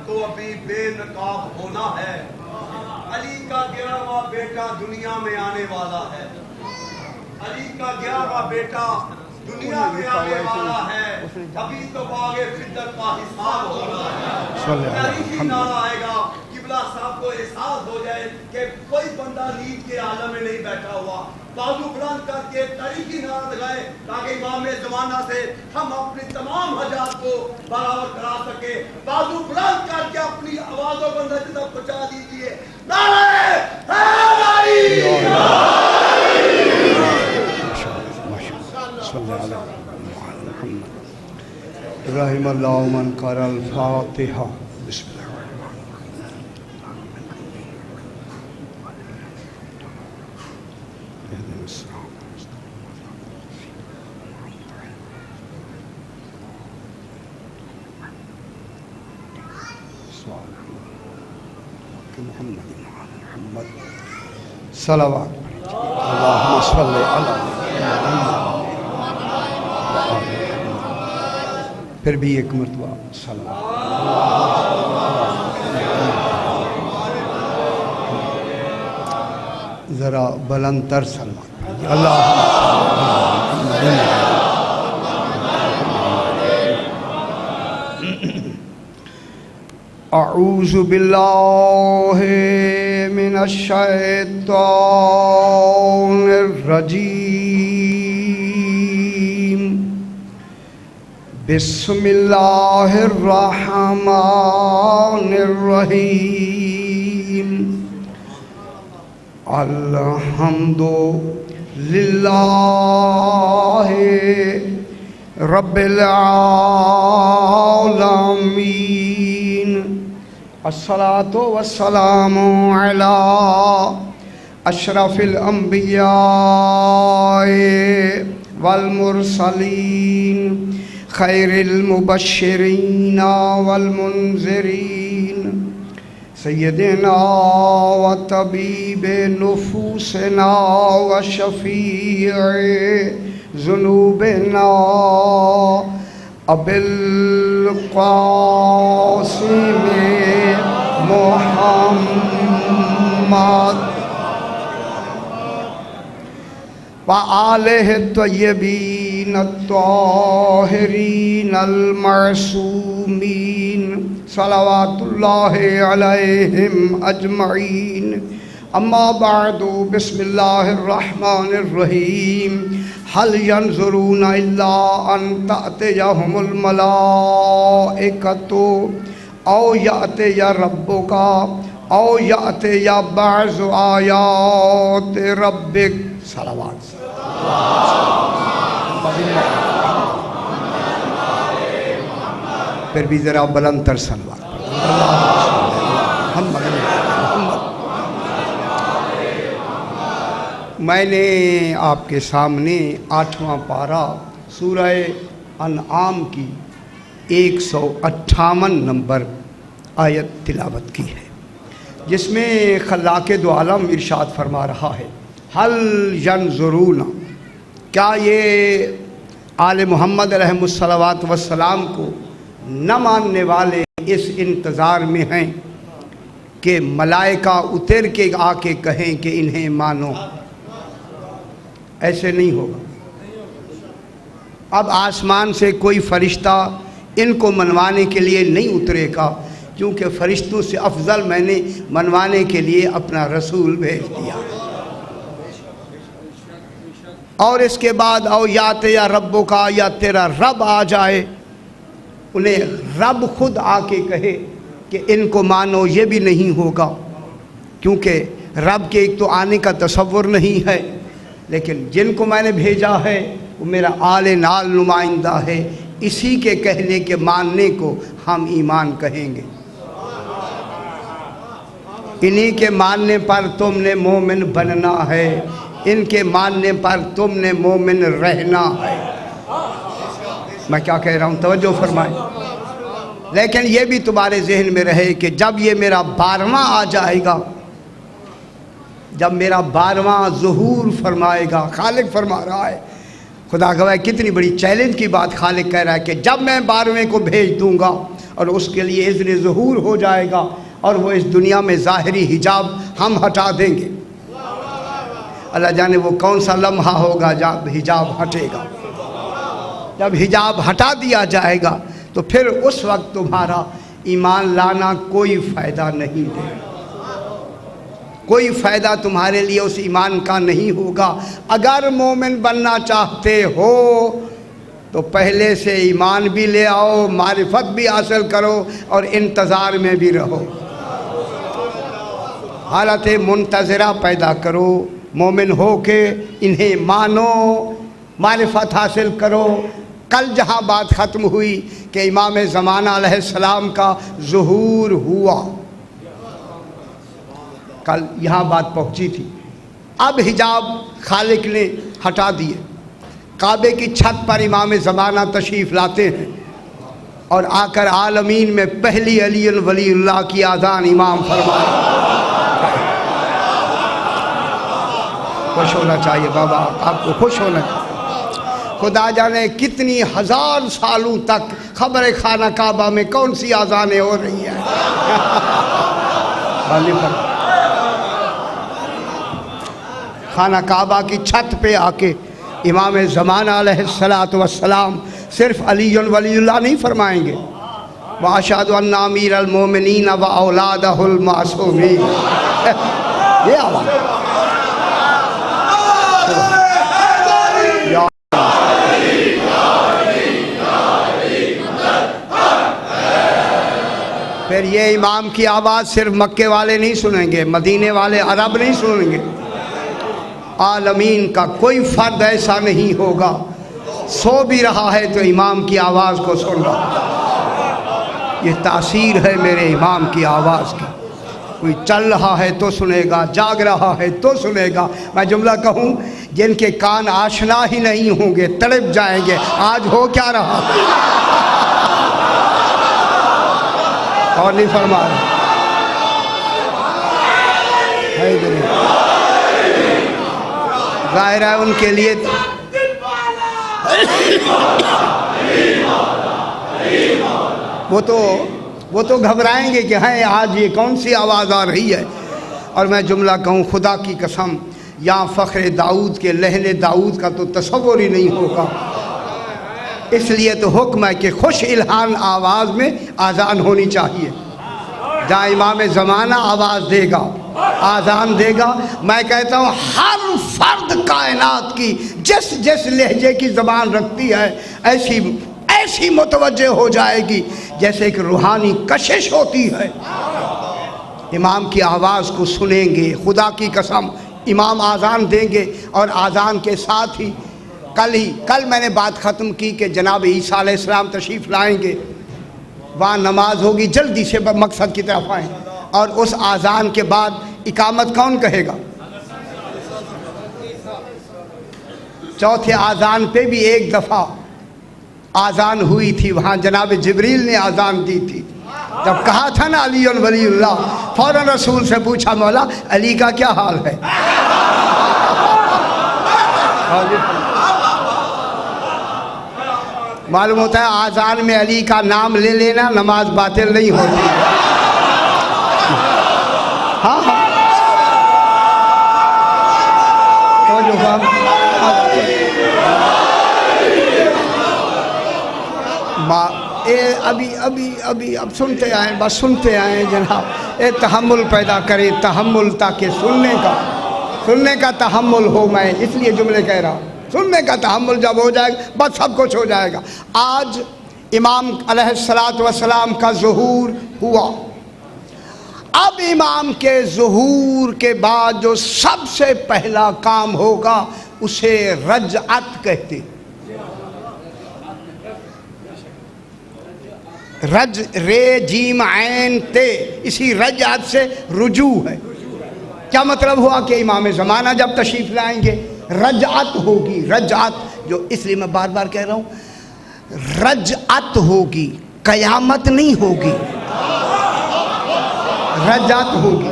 तो अभी बेनकाब होना है। अली का 11वां बेटा दुनिया में आने वाला है। अली का 11वां बेटा दुनिया में आने वाला है। अभी तो बागे फिद्दत का हिसाब हो रहा है। तारीखी नारा आएगा, किबला साहब को एहसास हो जाए कि कोई बंदा नींद के आलम में नहीं बैठा हुआ, बाजू बुलंद करके तारीखी नारा लगाए ताकि इमाम ज़माना से हम अपनी तमाम हजात को बराबर करा सके। बाजू बुलंद करके अपनी आवाजों को अंदर तक पहुंचा दीजिए। नारे रहमल्लाहु मन क़रअल फ़ातिहा। सलावत अल्लाहुम्मा सल्लि अला फिर भी एक मरतबा सलावत। ज़रा बुलंदतर सलावत अऊज़ु बिल्लाहि मिनश शैतानिर रजीम। बिस्मिल्लाहिर रहमानिर रहीम। अल्हम्दुलिल्लाहि रब्बिल आलमीन। अस्सलातु वस्सलामु अला अशरफिल अंबिया वल मुरसलीन खैरिल मुबश्शिरीन वल मुनज़िरीन सय्यदिना व तबीबे नुफूसना व शफ़ीए ज़ुनूबिना अबिल क़ासिम मुहम्मद व आलिहि तय्यबीन अत्ताहिरीन अल-मअसूमीन सलवातुल्लाहि अलैहिम अजमईन। अम्मा बादु बिस्मिल्लाहिर रहमानिर रहीम। हल यंजुरूना इल्ला अन तअतियहुमुल मलाइकतु औ यअतिया रब्बुका औ यअतिया बअज़ु आयाति रब्बिक। सलावत। फिर भी ज़रा बुलंदतर सलवात। मैंने आपके सामने 8वां पारा सूरह अनआम की 158 नंबर आयत तिलावत की है, जिसमें खल्लाक़े दो आलम इरशाद फरमा रहा है, हल यंजुरूना, क्या ये आले मोहम्मद अलैहिस्सलातु वस्सलाम को न मानने वाले इस इंतज़ार में हैं कि मलाइका उतर के आके कहें कि इन्हें मानो। ऐसे नहीं होगा। अब आसमान से कोई फरिश्ता इनको मनवाने के लिए नहीं उतरेगा, क्योंकि फरिश्तों से अफजल मैंने मनवाने के लिए अपना रसूल भेज दिया। और इसके बाद औ याते या रब्बों का, या तेरा रब आ जाए, उन्हें रब खुद आके कहे कि इनको मानो, ये भी नहीं होगा, क्योंकि रब के एक तो आने का तसव्वुर नहीं है। लेकिन जिनको मैंने भेजा है वो मेरा आले नाल नुमाइंदा है, इसी के कहने के मानने को हम ईमान कहेंगे। इन्हीं के मानने पर तुमने मोमिन बनना है, इनके मानने पर तुमने मोमिन रहना है। मैं क्या कह रहा हूँ, तवज्जो फरमाएं। लेकिन ये भी तुम्हारे जहन में रहे कि जब ये मेरा 12वां आ जाएगा, जब मेरा 12वां ज़ुहूर फरमाएगा, खालिक फरमा रहा है, खुदा गवाह कितनी बड़ी चैलेंज की बात खालिक कह रहा है कि जब मैं 12वें को भेज दूंगा और उसके लिए इज़्न ज़ुहूर हो जाएगा और वो इस दुनिया में ज़ाहिरी हिजाब हम हटा देंगे। अल्लाह जाने वो कौन सा लम्हा होगा जब हिजाब हटेगा। जब हिजाब हटा दिया जाएगा तो फिर उस वक्त तुम्हारा ईमान लाना कोई फ़ायदा नहीं देगा, कोई फ़ायदा तुम्हारे लिए उस ईमान का नहीं होगा। अगर मोमिन बनना चाहते हो तो पहले से ईमान भी ले आओ, मारिफत भी हासिल करो और इंतज़ार में भी रहो, हालत मुंतज़िरा पैदा करो। मोमिन हो के इन्हें मानो, मारिफत हासिल करो। कल जहाँ बात ख़त्म हुई कि इमाम ज़माना अलैहिस्सलाम का ज़ुहूर हुआ, कल यहाँ बात पहुँची थी। अब हिजाब खालिक ने हटा दिए। काबे की छत पर इमाम ज़माना तशरीफ़ लाते हैं और आकर आलमीन में पहली अली वलीउल्लाह की आज़ान इमाम फरमाए। खुश होना चाहिए बाबा, आपको खुश होना चाहिए। खुदा जाने कितनी हज़ार सालों तक खबर खाना काबा में कौन सी आज़ानें हो रही हैं। खाना काबा की छत पे आके इमाम ज़माना अलैहिस्सलातु वस्सलाम सिर्फ अली वलीउल्लाह नहीं फरमाएंगे, व अशहदु अन्ना अमीरल मोमिनीन व औलादहुल मासूमीन। ये आवाज़ फिर ये इमाम की आवाज़ सिर्फ मक्के वाले नहीं सुनेंगे, मदीने वाले अरब नहीं सुनेंगे, आलमीन का कोई फ़र्द ऐसा नहीं होगा सो भी रहा है तो इमाम की आवाज़ को सुन रहा। ये तासीर है मेरे इमाम की आवाज़ की। कोई चल रहा है तो सुनेगा, जाग रहा है तो सुनेगा। मैं जुमला कहूँ, जिनके कान आशना ही नहीं होंगे तड़प जाएंगे। आज हो क्या रहा और नहीं फरमा रहे ज़ाहिर है उनके लिए वो तो घबराएंगे कि हैं आज ये कौन सी आवाज़ आ रही है। और मैं जुमला कहूँ, खुदा की कसम, यहाँ फ़ख्र दाऊद के लहने दाऊद का तो तसव्वुर ही नहीं होगा। इसलिए तो हुक्म है कि खुश इल्हान आवाज़ में आज़ान होनी चाहिए। जहाँ इमाम ज़माना आवाज़ देगा, आज़ान देगा, मैं कहता हूँ हर फर्द कायनात की जिस जिस लहजे की ज़बान रखती है ऐसी ऐसी मुतवज्जे हो जाएगी जैसे एक रूहानी कशिश होती है। इमाम की आवाज़ को सुनेंगे, खुदा की कसम इमाम आज़ान देंगे और आज़ान के साथ ही कल मैंने बात ख़त्म की कि जनाब ईसा अलैहिस्सलाम तशरीफ़ लाएंगे, वहाँ नमाज होगी, जल्दी से मकसद की तरफ आएँ। और उस आज़ान के बाद इकामत कौन कहेगा? चौथे आज़ान पे भी एक दफ़ा आज़ान हुई थी, वहाँ जनाब जिब्रील ने आज़ान दी थी। जब कहा था ना अली वलीउल्लाह, फ़ौरन रसूल से पूछा, मौला अली का क्या हाल है? मालूम होता है आज़ान में अली का नाम ले लेना नमाज बातिल नहीं होती। हाँ हाँ तो जो अभी अब सुनते आए, बस सुनते आए जनाब। ये तहम्मुल पैदा करे, तहम्मुल, ताकि सुनने का तहम्मुल हो। मैं इसलिए जुमले कह रहा हूँ, सुनने का तहम्मुल जब हो जाएगा बस सब कुछ हो जाएगा। आज इमाम अलैहिस्सलातु वस्सलाम का ज़ुहूर हुआ। अब इमाम के ज़ुहूर के बाद जो सबसे पहला काम होगा उसे रजअत कहते। रज रे जीम ऐन ते, इसी रजअत से रुजू है। क्या मतलब हुआ कि इमाम ज़माना जब तशरीफ़ लाएंगे रजअत होगी। रजअत जो इसलिए मैं बार बार कह रहा हूँ, रजअत होगी, कयामत नहीं होगी, रजअत होगी।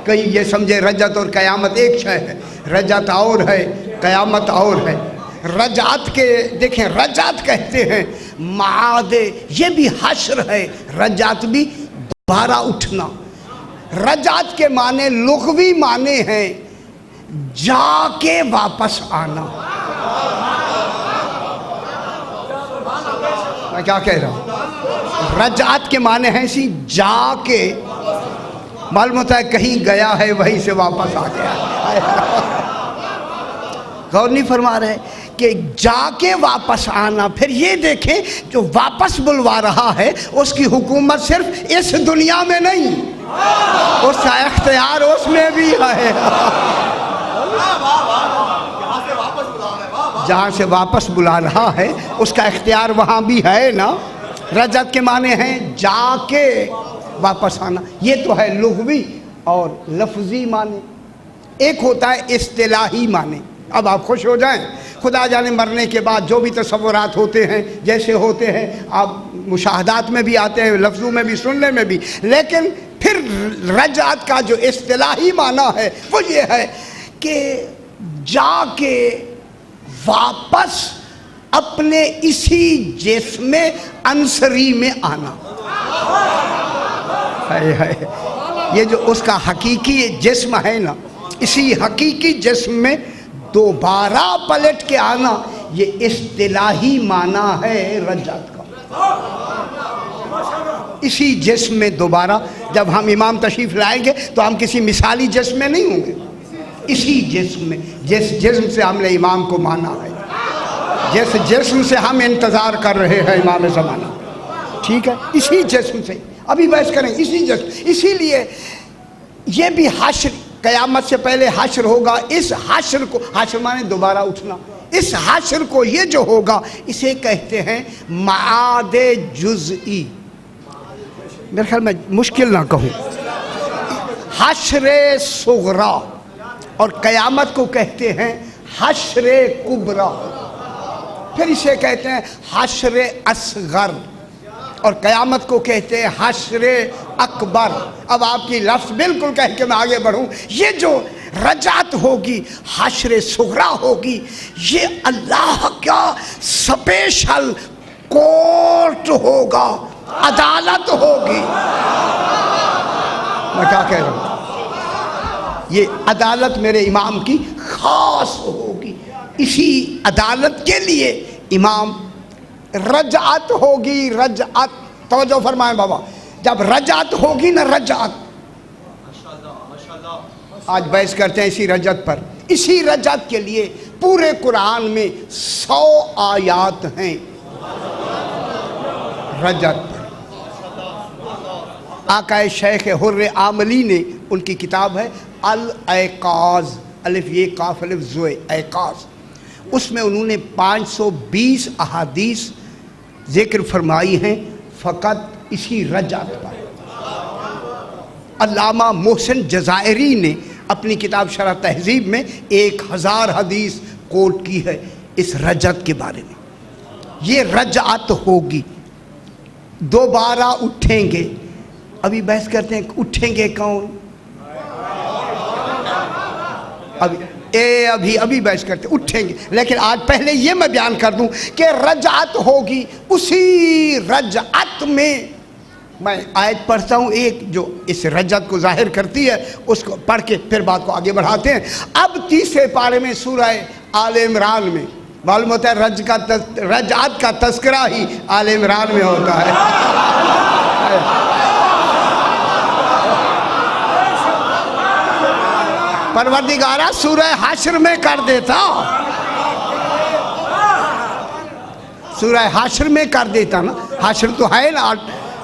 कई ये समझे रजअत और कयामत एक शय है। रजअत और है, कयामत और है। रजात के देखें, रजात कहते हैं मादे, ये भी हश्र है, रजात भी दोबारा उठना। रजात के माने लुग़वी माने हैं जाके वापस आना। मैं क्या कह रहा हूँ? रजात के माने हैं सी जाके, मालूम होता है कहीं गया है वहीं से वापस आ गया। गौर नहीं फरमा रहे कि जाके वापस आना। फिर ये देखें जो वापस बुलवा रहा है उसकी हुकूमत सिर्फ इस दुनिया में नहीं, उसका इख्तियार उसमें भी है। जहाँ से वापस बुला रहा है उसका इख्तियार वहाँ भी है ना। रजत के माने हैं जाके वापस आना, ये तो है लुग़वी और लफ्ज़ी माने। एक होता है इस्तिलाही माने। अब आप खुश हो जाएं, खुदा जाने मरने के बाद जो भी तसव्वुरात होते हैं जैसे होते हैं, आप मुशाहदात में भी आते हैं, लफ्ज़ों में भी, सुनने में भी, लेकिन फिर रजात का जो इस्तिलाही माना है वो ये है कि जाके वापस अपने इसी जिस्म अंसरी में आना। है ये जो उसका हकीकी जिस्म है ना, इसी हकीकी जिस्म में दोबारा पलट के आना, ये इस्तिलाही माना है रजात का। इसी जिस्म में दोबारा, जब हम इमाम तशरीफ़ लाएंगे तो हम किसी मिसाली जिस्म में नहीं होंगे, इसी जिस्म में, जिस जिस्म से हमने इमाम को माना है, जिस जिस्म से हम इंतज़ार कर रहे हैं इमाम ज़माना, ठीक है, इसी जिस्म से अभी बहस करें, इसी जिस्म। इसीलिए ये भी हश्र, क़यामत से पहले हश्र होगा। इस हश्र को, हश्र माने दोबारा उठना, इस हश्र को ये जो होगा इसे कहते हैं मादे जुज़ई। मेरे ख्याल में मुश्किल ना कहूँ, हश्र सुगरा, और क़यामत को कहते हैं हश्र कुबरा, फिर इसे कहते हैं हश्र असगर, और क़यामत को कहते हैं हश्र अकबर। अब आपकी लफ्ज़ बिल्कुल कह के मैं आगे बढ़ूँ, ये जो रजात होगी, हश्र सुगरा होगी, ये अल्लाह का स्पेशल कोर्ट होगा, अदालत होगी। मैं क्या कह रहा हूँ? ये अदालत मेरे इमाम की ख़ास होगी। इसी अदालत के लिए इमाम रजात होगी। रजात, तवज्जो फरमाएं बाबा, जब रजात होगी ना, रजात, आज बहस करते हैं इसी रजत पर। इसी रजत के लिए पूरे कुरान में 100 आयात हैं रजत पर। आकाए शेख हुर्र आमली ने, उनकी किताब है अल ऐकाज़, अलिफ ये काफ अलिफ ज़ोए, ऐकाज़, उसमें उन्होंने 520 अहादीस ज़िक्र फरमाई हैं फ़कत इसी रजात पर। अल्लामा मोहसिन जज़ायरी ने अपनी किताब शरह तहज़ीब में 1000 हदीस कोट की है इस रजत के बारे में। ये रजात होगी, दोबारा उठेंगे। अभी बहस करते हैं उठेंगे कौन, अभी बहस करते उठेंगे, लेकिन आज पहले ये मैं बयान कर दूं कि रजात होगी। उसी रजात में मैं आयत पढ़ता हूँ एक, जो इस रजत को जाहिर करती है, उसको पढ़ के फिर बात को आगे बढ़ाते हैं। अब 30 पारे में सूरह आल इमरान में मालूम होता है रजात का तस्करा ही आल इमरान में होता है। परवरदिगारा सूरह हाशर में कर देता, सूरह हाशर में कर देता ना। हाशर तो है ना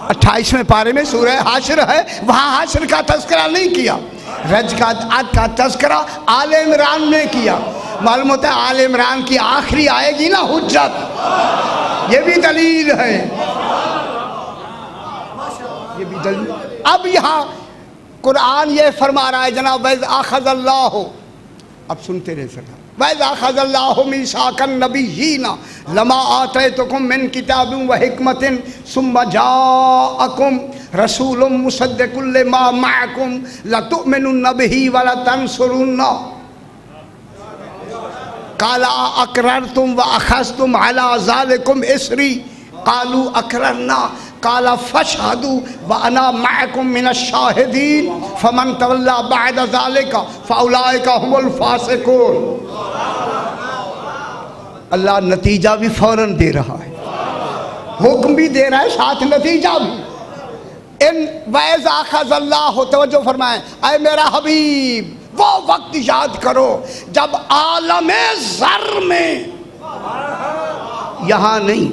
28वें पारे में सूरह हाशर है, वहाँ हाशर का तस्करा नहीं किया, रजअत का तस्करा आल इमरान ने किया। मालूम होता है आल इमरान की आखिरी आएगी ना हुज्जत, ये भी दलील है, ये भी दलील। अब यहाँ कुरान ये फरमा रहा है जनाब, वैज़ अख़ज़ल्लाहु, अब सुनते रहे सर, वैज़ अख़ज़ल्लाहु मीसाक़न नबिय्यीना लमा आतैतुकुम मिन किताबिन व हिकमतिन सुम्मा जाअकुम रसूलुम मुसद्दिक़ुन लिमा मअकुम लतुअमिनुन बिही व लतंसुरुन्ना। काला अकरर तुम व अखज तुम अला ज़ालिकुम इसरी कालू अकररना काला फशहदू व अना मअकुम मिनश शाहिदीन फमन तवल्ला बअद ज़ालिका फउलाइका हुमुल फासिकून। अल्लाह नतीजा भी फौरन दे रहा है, हुक्म भी दे रहा है, साथ नतीजा भी। इन वैज़ अख़ज़ल्लाहु, तवज्जो फरमाएं, ऐ मेरा हबीब वो वक्त याद करो जब आलमे ज़र में, यहाँ नहीं,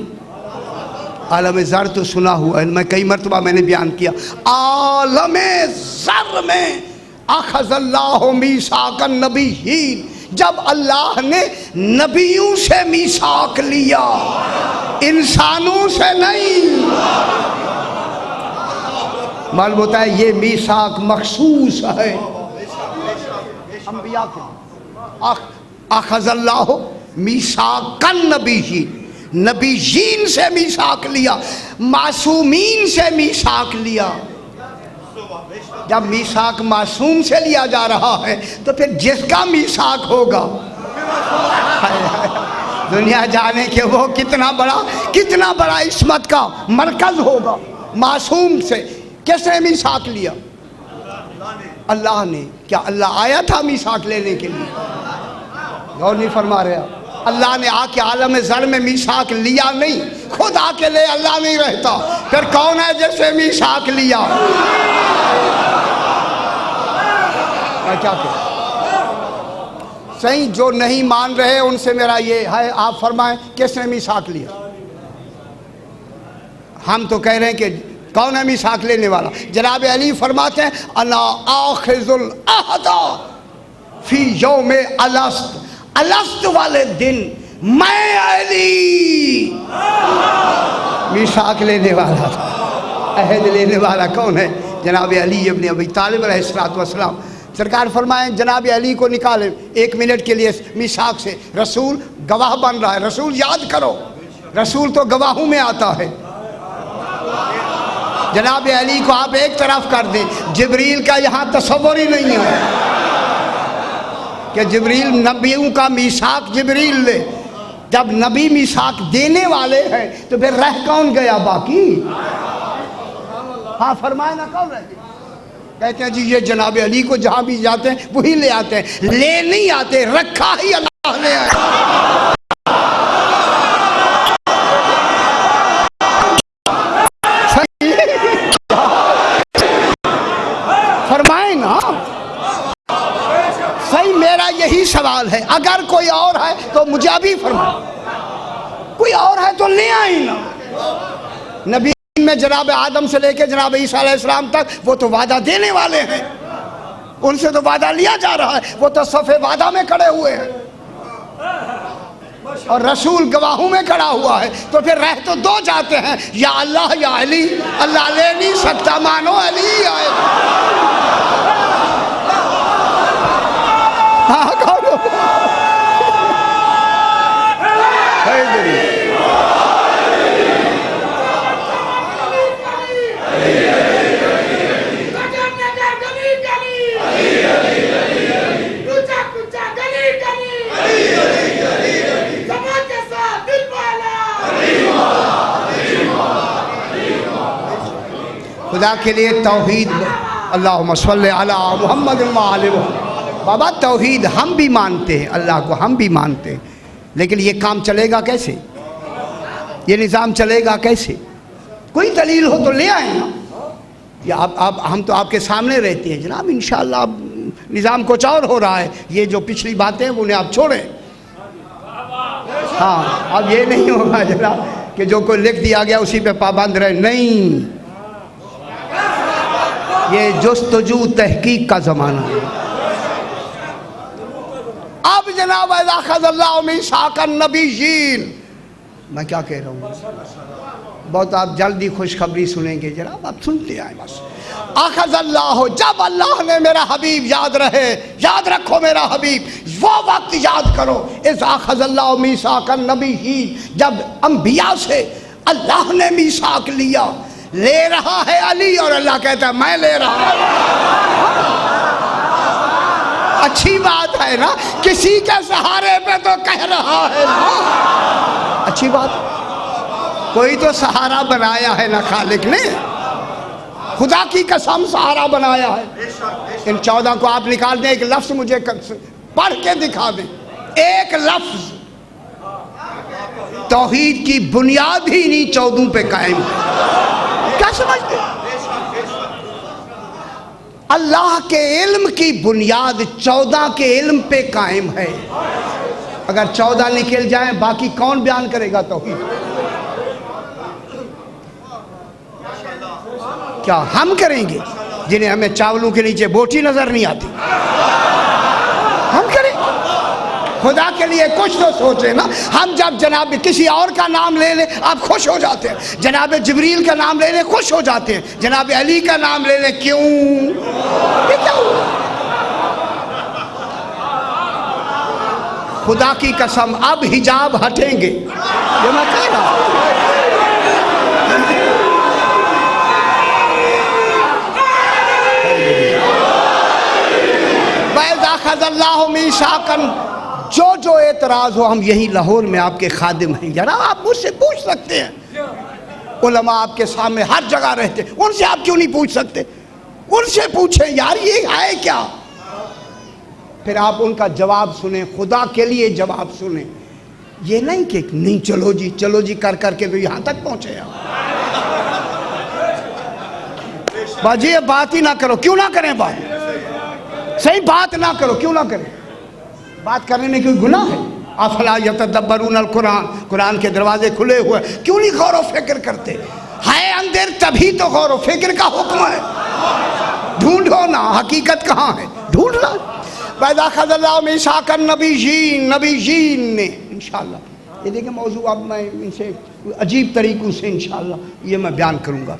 आलमे ज़र तो सुना हुआ है, मैं कई मरतबा मैंने बयान किया, आलमे ज़र में अख़ज़ल्लाहु मीसाक़न नबिय्यीन, जब अल्लाह ने नबियों से मीसाक लिया, इंसानों से नहीं। मालूम होता है ये मीसाक मखसूस है अंबिया के। अख़ज़ल्लाहु मीसाक़न नबिय्यीन, नबिय्यीन से मीसाक लिया, मासूमीन से मीसाक लिया। जब मीसाक मासूम से लिया जा रहा है तो फिर जिसका मीसाक होगा, दुनिया जाने के वो कितना बड़ा इस्मत का मरकज होगा। मासूम से किसने मीसाक लिया? अल्लाह ने। क्या अल्लाह आया था मीसाक लेने के लिए? गौर नहीं फरमा रहे आप? अल्लाह ने आके आलम ज़र में मीसाक लिया नहीं, खुद आके ले अल्लाह नहीं रहता, फिर कौन है जिससे मीसाक लिया? मैं क्या कहूँ? सही जो नहीं मान रहे उनसे मेरा ये है, आप फरमाएं किसने मीसाक लिया? हम तो कह रहे हैं कि कौन है मीसाक लेने वाला? जनाब अली फरमाते हैं अना आखिजुल अहदा फी यौम अलस्त, अलस्त वाले दिन मैं अली मीसाक लेने वाला था। अहद लेने वाला कौन है? जनाब अली इब्न अबी तालिब अलैहिस्सलातु वस्सलाम। सरकार फरमाएं जनाब अली को निकालें 1 मिनट के लिए मीसाक से। रसूल गवाह बन रहा है, रसूल याद करो, रसूल तो गवाहों में आता है। जनाब अली को आप एक तरफ कर दें, जिब्रील का यहाँ तसव्वुर ही नहीं है कि जिब्रील नबियों का मीसाक जिब्रील ले। जब नबी मीसाक देने वाले हैं तो फिर रह कौन गया बाकी? हाँ फरमाए ना, कौन रह? कहते हैं जी ये जनाब अली को जहाँ भी जाते हैं वही ले आते हैं, ले नहीं आते, रखा ही अल्लाह ने है। फरमाए ना, सही मेरा यही सवाल है, अगर कोई और है तो मुझे अभी फरमाए, कोई और है तो ले आए ना। नबी में जनाब आदम से लेकर जनाब ईसा अलैहिस्सलाम तक वो तो वादा देने वाले हैं, उनसे तो वादा लिया जा रहा है, वो तो सफ़े वादा में खड़े हुए हैं और रसूल गवाहों में खड़ा हुआ है। तो फिर रह तो दो जाते हैं, या अल्लाह या अली। अल्लाह ले नहीं सकता, मानो अली आए। हाँ कौन? खुदा के लिए तौहीद, अल्लाहुम्मा सल्लि अला मुहम्मद व आले मुहम्मद। बाबा तौहीद हम भी मानते हैं, अल्लाह को हम भी मानते हैं, लेकिन ये काम चलेगा कैसे? ये निज़ाम चलेगा कैसे? कोई दलील हो तो ले आए ना। या आप हम तो आपके सामने रहते हैं जनाब, इंशाअल्लाह निज़ाम कुछ और हो रहा है, ये जो पिछली बातें हैं उन्हें आप छोड़ें। हाँ अब ये नहीं होगा जनाब कि जो कोई लिख दिया गया उसी पे पाबंद रहे, नहीं। ये जुस्तजू तहकीक का ज़माना है। अब जनाब अख़ज़ल्लाहु मीसाक़न नबिय्यीन, मैं क्या कह रहा हूँ, बहुत आप जल्दी खुशखबरी सुनेंगे जनाब, आप सुनते आए बस। अख़ज़ल्लाहु, जब अल्लाह ने मेरा हबीब, याद रहे, याद रखो मेरा हबीब, वो वक्त याद करो, इस अख़ज़ल्लाहु मीसाक़न नबिय्यीन, जब अंबिया से अल्लाह ने मीसाक लिया। ले रहा है अली और अल्लाह कहता है मैं ले रहा हूँ। अच्छी बात है ना, किसी के सहारे पे तो कह रहा है ना। अच्छी बात, कोई तो सहारा बनाया है ना खालिक ने, खुदा की कसम सहारा बनाया है। इन 14 को आप निकाल दें, एक लफ्ज मुझे पढ़ के दिखा दें, एक लफ्ज। तौहीद की बुनियाद ही इन्हीं 14 पे कायम है। क्या समझते? अल्लाह के इल्म की बुनियाद 14 के इल्म पे कायम है। अगर 14 निकल जाए बाकी कौन बयान करेगा तौहीद? क्या हम करेंगे जिन्हें हमें चावलों के नीचे बोटी नजर नहीं आती? हम करें? खुदा के लिए कुछ तो सोचे ना। हम जब जनाब किसी और का नाम ले लें आप खुश हो जाते हैं, जनाब जिब्रील का नाम ले लें खुश हो जाते हैं, जनाब अली का नाम ले लें क्यों? खुदा की कसम अब हिजाब हटेंगे, ये मैं कह रहा हूं। जो जो एतराज़ हो, हम यही लाहौर में आपके खादिम हैं। जनाब आप मुझसे पूछ सकते हैं, उलमा आपके सामने हर जगह रहते, उनसे आप क्यों नहीं पूछ सकते? उनसे पूछें यार ये है क्या, फिर आप उनका जवाब सुने, खुदा के लिए जवाब सुने। ये नहीं कि नहीं चलो जी कर करके तो यहाँ तक पहुँचे आप। बाजी बात ही ना करो, क्यों ना करें बात? सही बात ना करो, क्यों ना करें? बात करने में कोई गुनाह है? अफला यतदब्बरून अल कुरान, कुरान के दरवाजे खुले हुए, क्यों नहीं गौर व फिक्र करते? है अंदर तभी तो गौर व फिक्र का हुक्म है। ढूंढो ना हकीकत कहाँ है, ढूंढना। पैदा खज़ल्लाह मीसाकन नबीजीन ने, इंशाअल्लाह ये देखिए मौजू अब मैं इनसे अजीब तरीक़ों से इंशाअल्लाह ये मैं बयान करूँगा।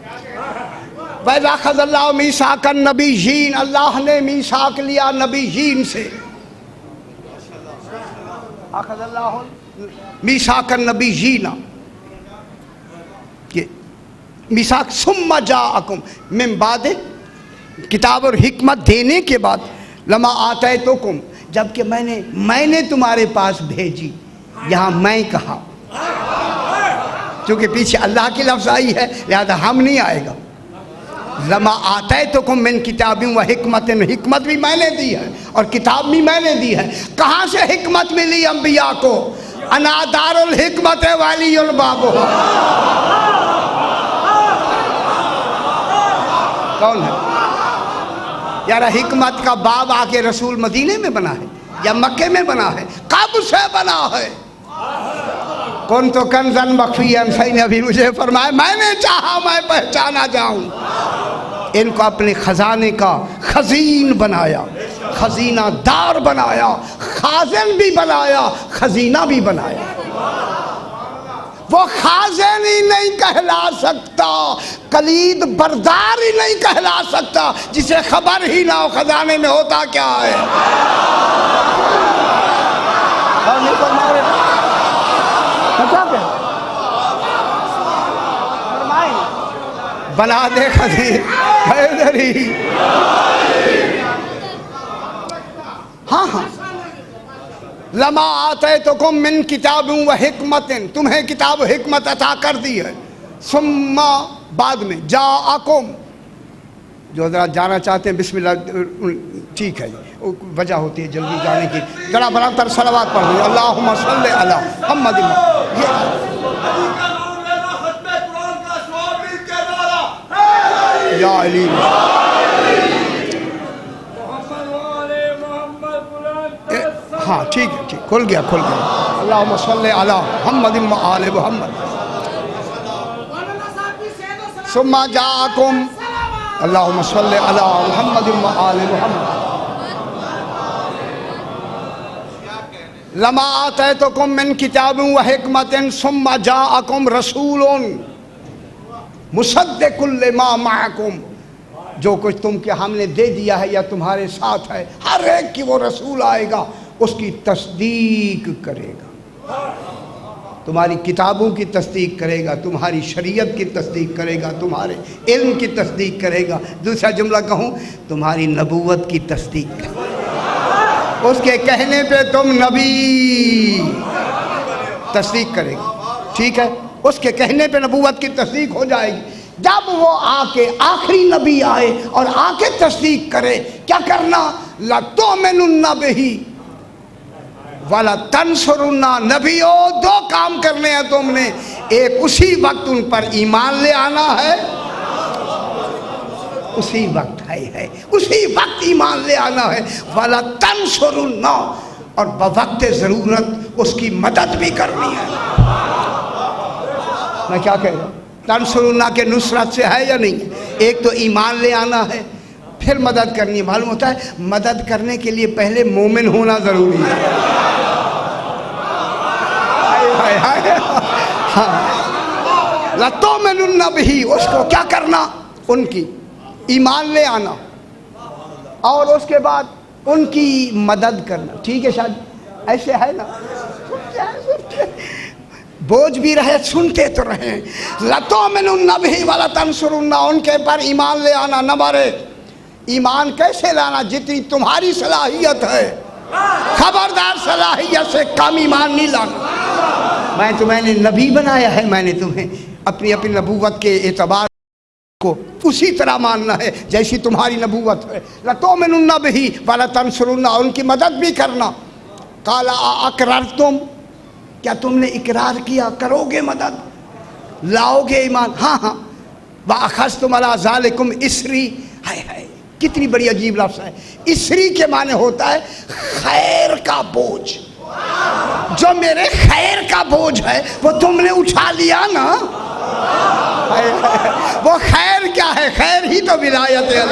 पैदा खज़ल्लाह मीसाकन नबीजीन, अल्लाह ने मीसाक लिया नबीजीन से। मीसाकन नबीजीना, ये मीसाक सुम्मा जाअकुम मिन बाद, किताब और हिकमत देने के बाद, लमा आतैतुकुम, जबकि मैंने तुम्हारे पास भेजी। यहाँ मैं कहा, क्योंकि पीछे अल्लाह की लफ्ज़ आई है लिहाजा हम नहीं आएगा। लमा आतैतुकुम मिन किताबिन व हिकमतिन, हिकमत भी मैंने दी है और किताब भी मैंने दी है। कहाँ से हिकमत मिली अंबिया को? अनादारुल हिकमत वालियुल बाबू। कौन है यार? हिकमत का बाब आके रसूल मदीने में बना है या मक्के में बना है? कब से बना है? कौन तो कंजन मखफियन, सही ने अभी मुझे फरमाया मैंने चाहा मैं पहचाना जाऊं। इनको अपने खजाने का खजीन बनाया, खजीना दार बनाया, खाजिन भी बनाया, खजीना भी बनाया। वो खाजिन ही नहीं कहला सकता, कलीद बरदार ही नहीं कहला सकता जिसे खबर ही ना हो खजाने में होता क्या है। बना दे खजीन हैदरी। हाँ, लमा आतैतुकुम मिन किताबिन व हिकमतिन, तुम्हें किताब हिकमत अता कर दी है। सुम्मा, बाद में, जाअकुम, जो जरा जाना चाहते हैं बिस्मिल्लाह, ठीक है, वजह होती है जल्दी जाने की। जरा बराबर सलावत पढ़ लो, अल्लाहुम्मा सल्ली अला मुहम्मद। या अली हाँ ठीक है, ठीक, खुल गया। अल्लाहुम्मा सल्ली अला मुहम्मद व आले मुहम्मद। सुम्मा जाअकुम, अल्लाहुम्मा सल्ली अला मुहम्मद व आले मुहम्मद। लमा आतैतुकुम मिन किताबिन व हिकमतिन सुम्मा जाअकुम रसूलुन मुसद्दिकुल लिमा माअकुम, जो कुछ तुमके हमने दे दिया है या तुम्हारे साथ है, हर एक की वो रसूल आएगा, उसकी तस्दीक करेगा, तुम्हारी किताबों की तस्दीक करेगा, तुम्हारी शरीयत की तस्दीक करेगा, तुम्हारे इल्म की तस्दीक करेगा। दूसरा जुमला कहूँ, तुम्हारी नबूवत की तस्दीक करेगा। उसके कहने पे तुम नबी तस्दीक करेंगे, ठीक है। उसके कहने पे नबूवत की तस्दीक हो जाएगी। जब वो आके आखिरी नबी आए और आके तस्दीक करे, क्या करना? लतुमिनुन्ना बिही वाला तंसुरुन्ना। नबियों, दो काम करने हैं तुमने। एक, उसी वक्त उन पर ईमान ले आना है, उसी वक्त है उसी वक्त ईमान ले आना है। वाला तंसुरुन्ना, और बवक्त ज़रूरत उसकी मदद भी करनी है। मैं क्या कह रहा हूँ? तंसुरुन्ना के नुसरत से है या नहीं? एक तो ईमान ले आना है, फिर मदद करनी है। मालूम होता है मदद करने के लिए पहले मोमिन होना ज़रूरी है। हाँ, लतुमिनुन्ना बिही, उसको क्या करना? उनकी ईमान ले आना और उसके बाद उनकी मदद करना, ठीक है शायद ऐसे है ना? बोझ भी रहे, सुनते तो रहे। लतुमिनुन्ना बिही वाला तंसुरुन्ना, उनके पर ईमान ले आना। नंबर एक, ईमान कैसे लाना? जितनी तुम्हारी सलाहियत है, खबरदार सलाहियत से कम ईमान नहीं लाना। मैं तुम्हें नबी बनाया है, मैंने तुम्हें अपनी अपनी नबूवत के एतबार को उसी तरह मानना है जैसी तुम्हारी नबूवत है। लतुमिनुन्ना बिही वाला तंसुरुन्ना, उनकी मदद भी करना। काला अकररतुम, क्या तुमने इकरार किया? करोगे मदद, लाओगे ईमान? हाँ हाँ। व अखज़्तुम अला ज़ालिकुम इसरी, हाय हाय, कितनी बड़ी अजीब लफ्ज़ है। इसरी के माने होता है खैर का बोझ। जो मेरे खैर का बोझ है वो तुमने उठा लिया ना। वो खैर क्या है? खैर ही तो विलायत है।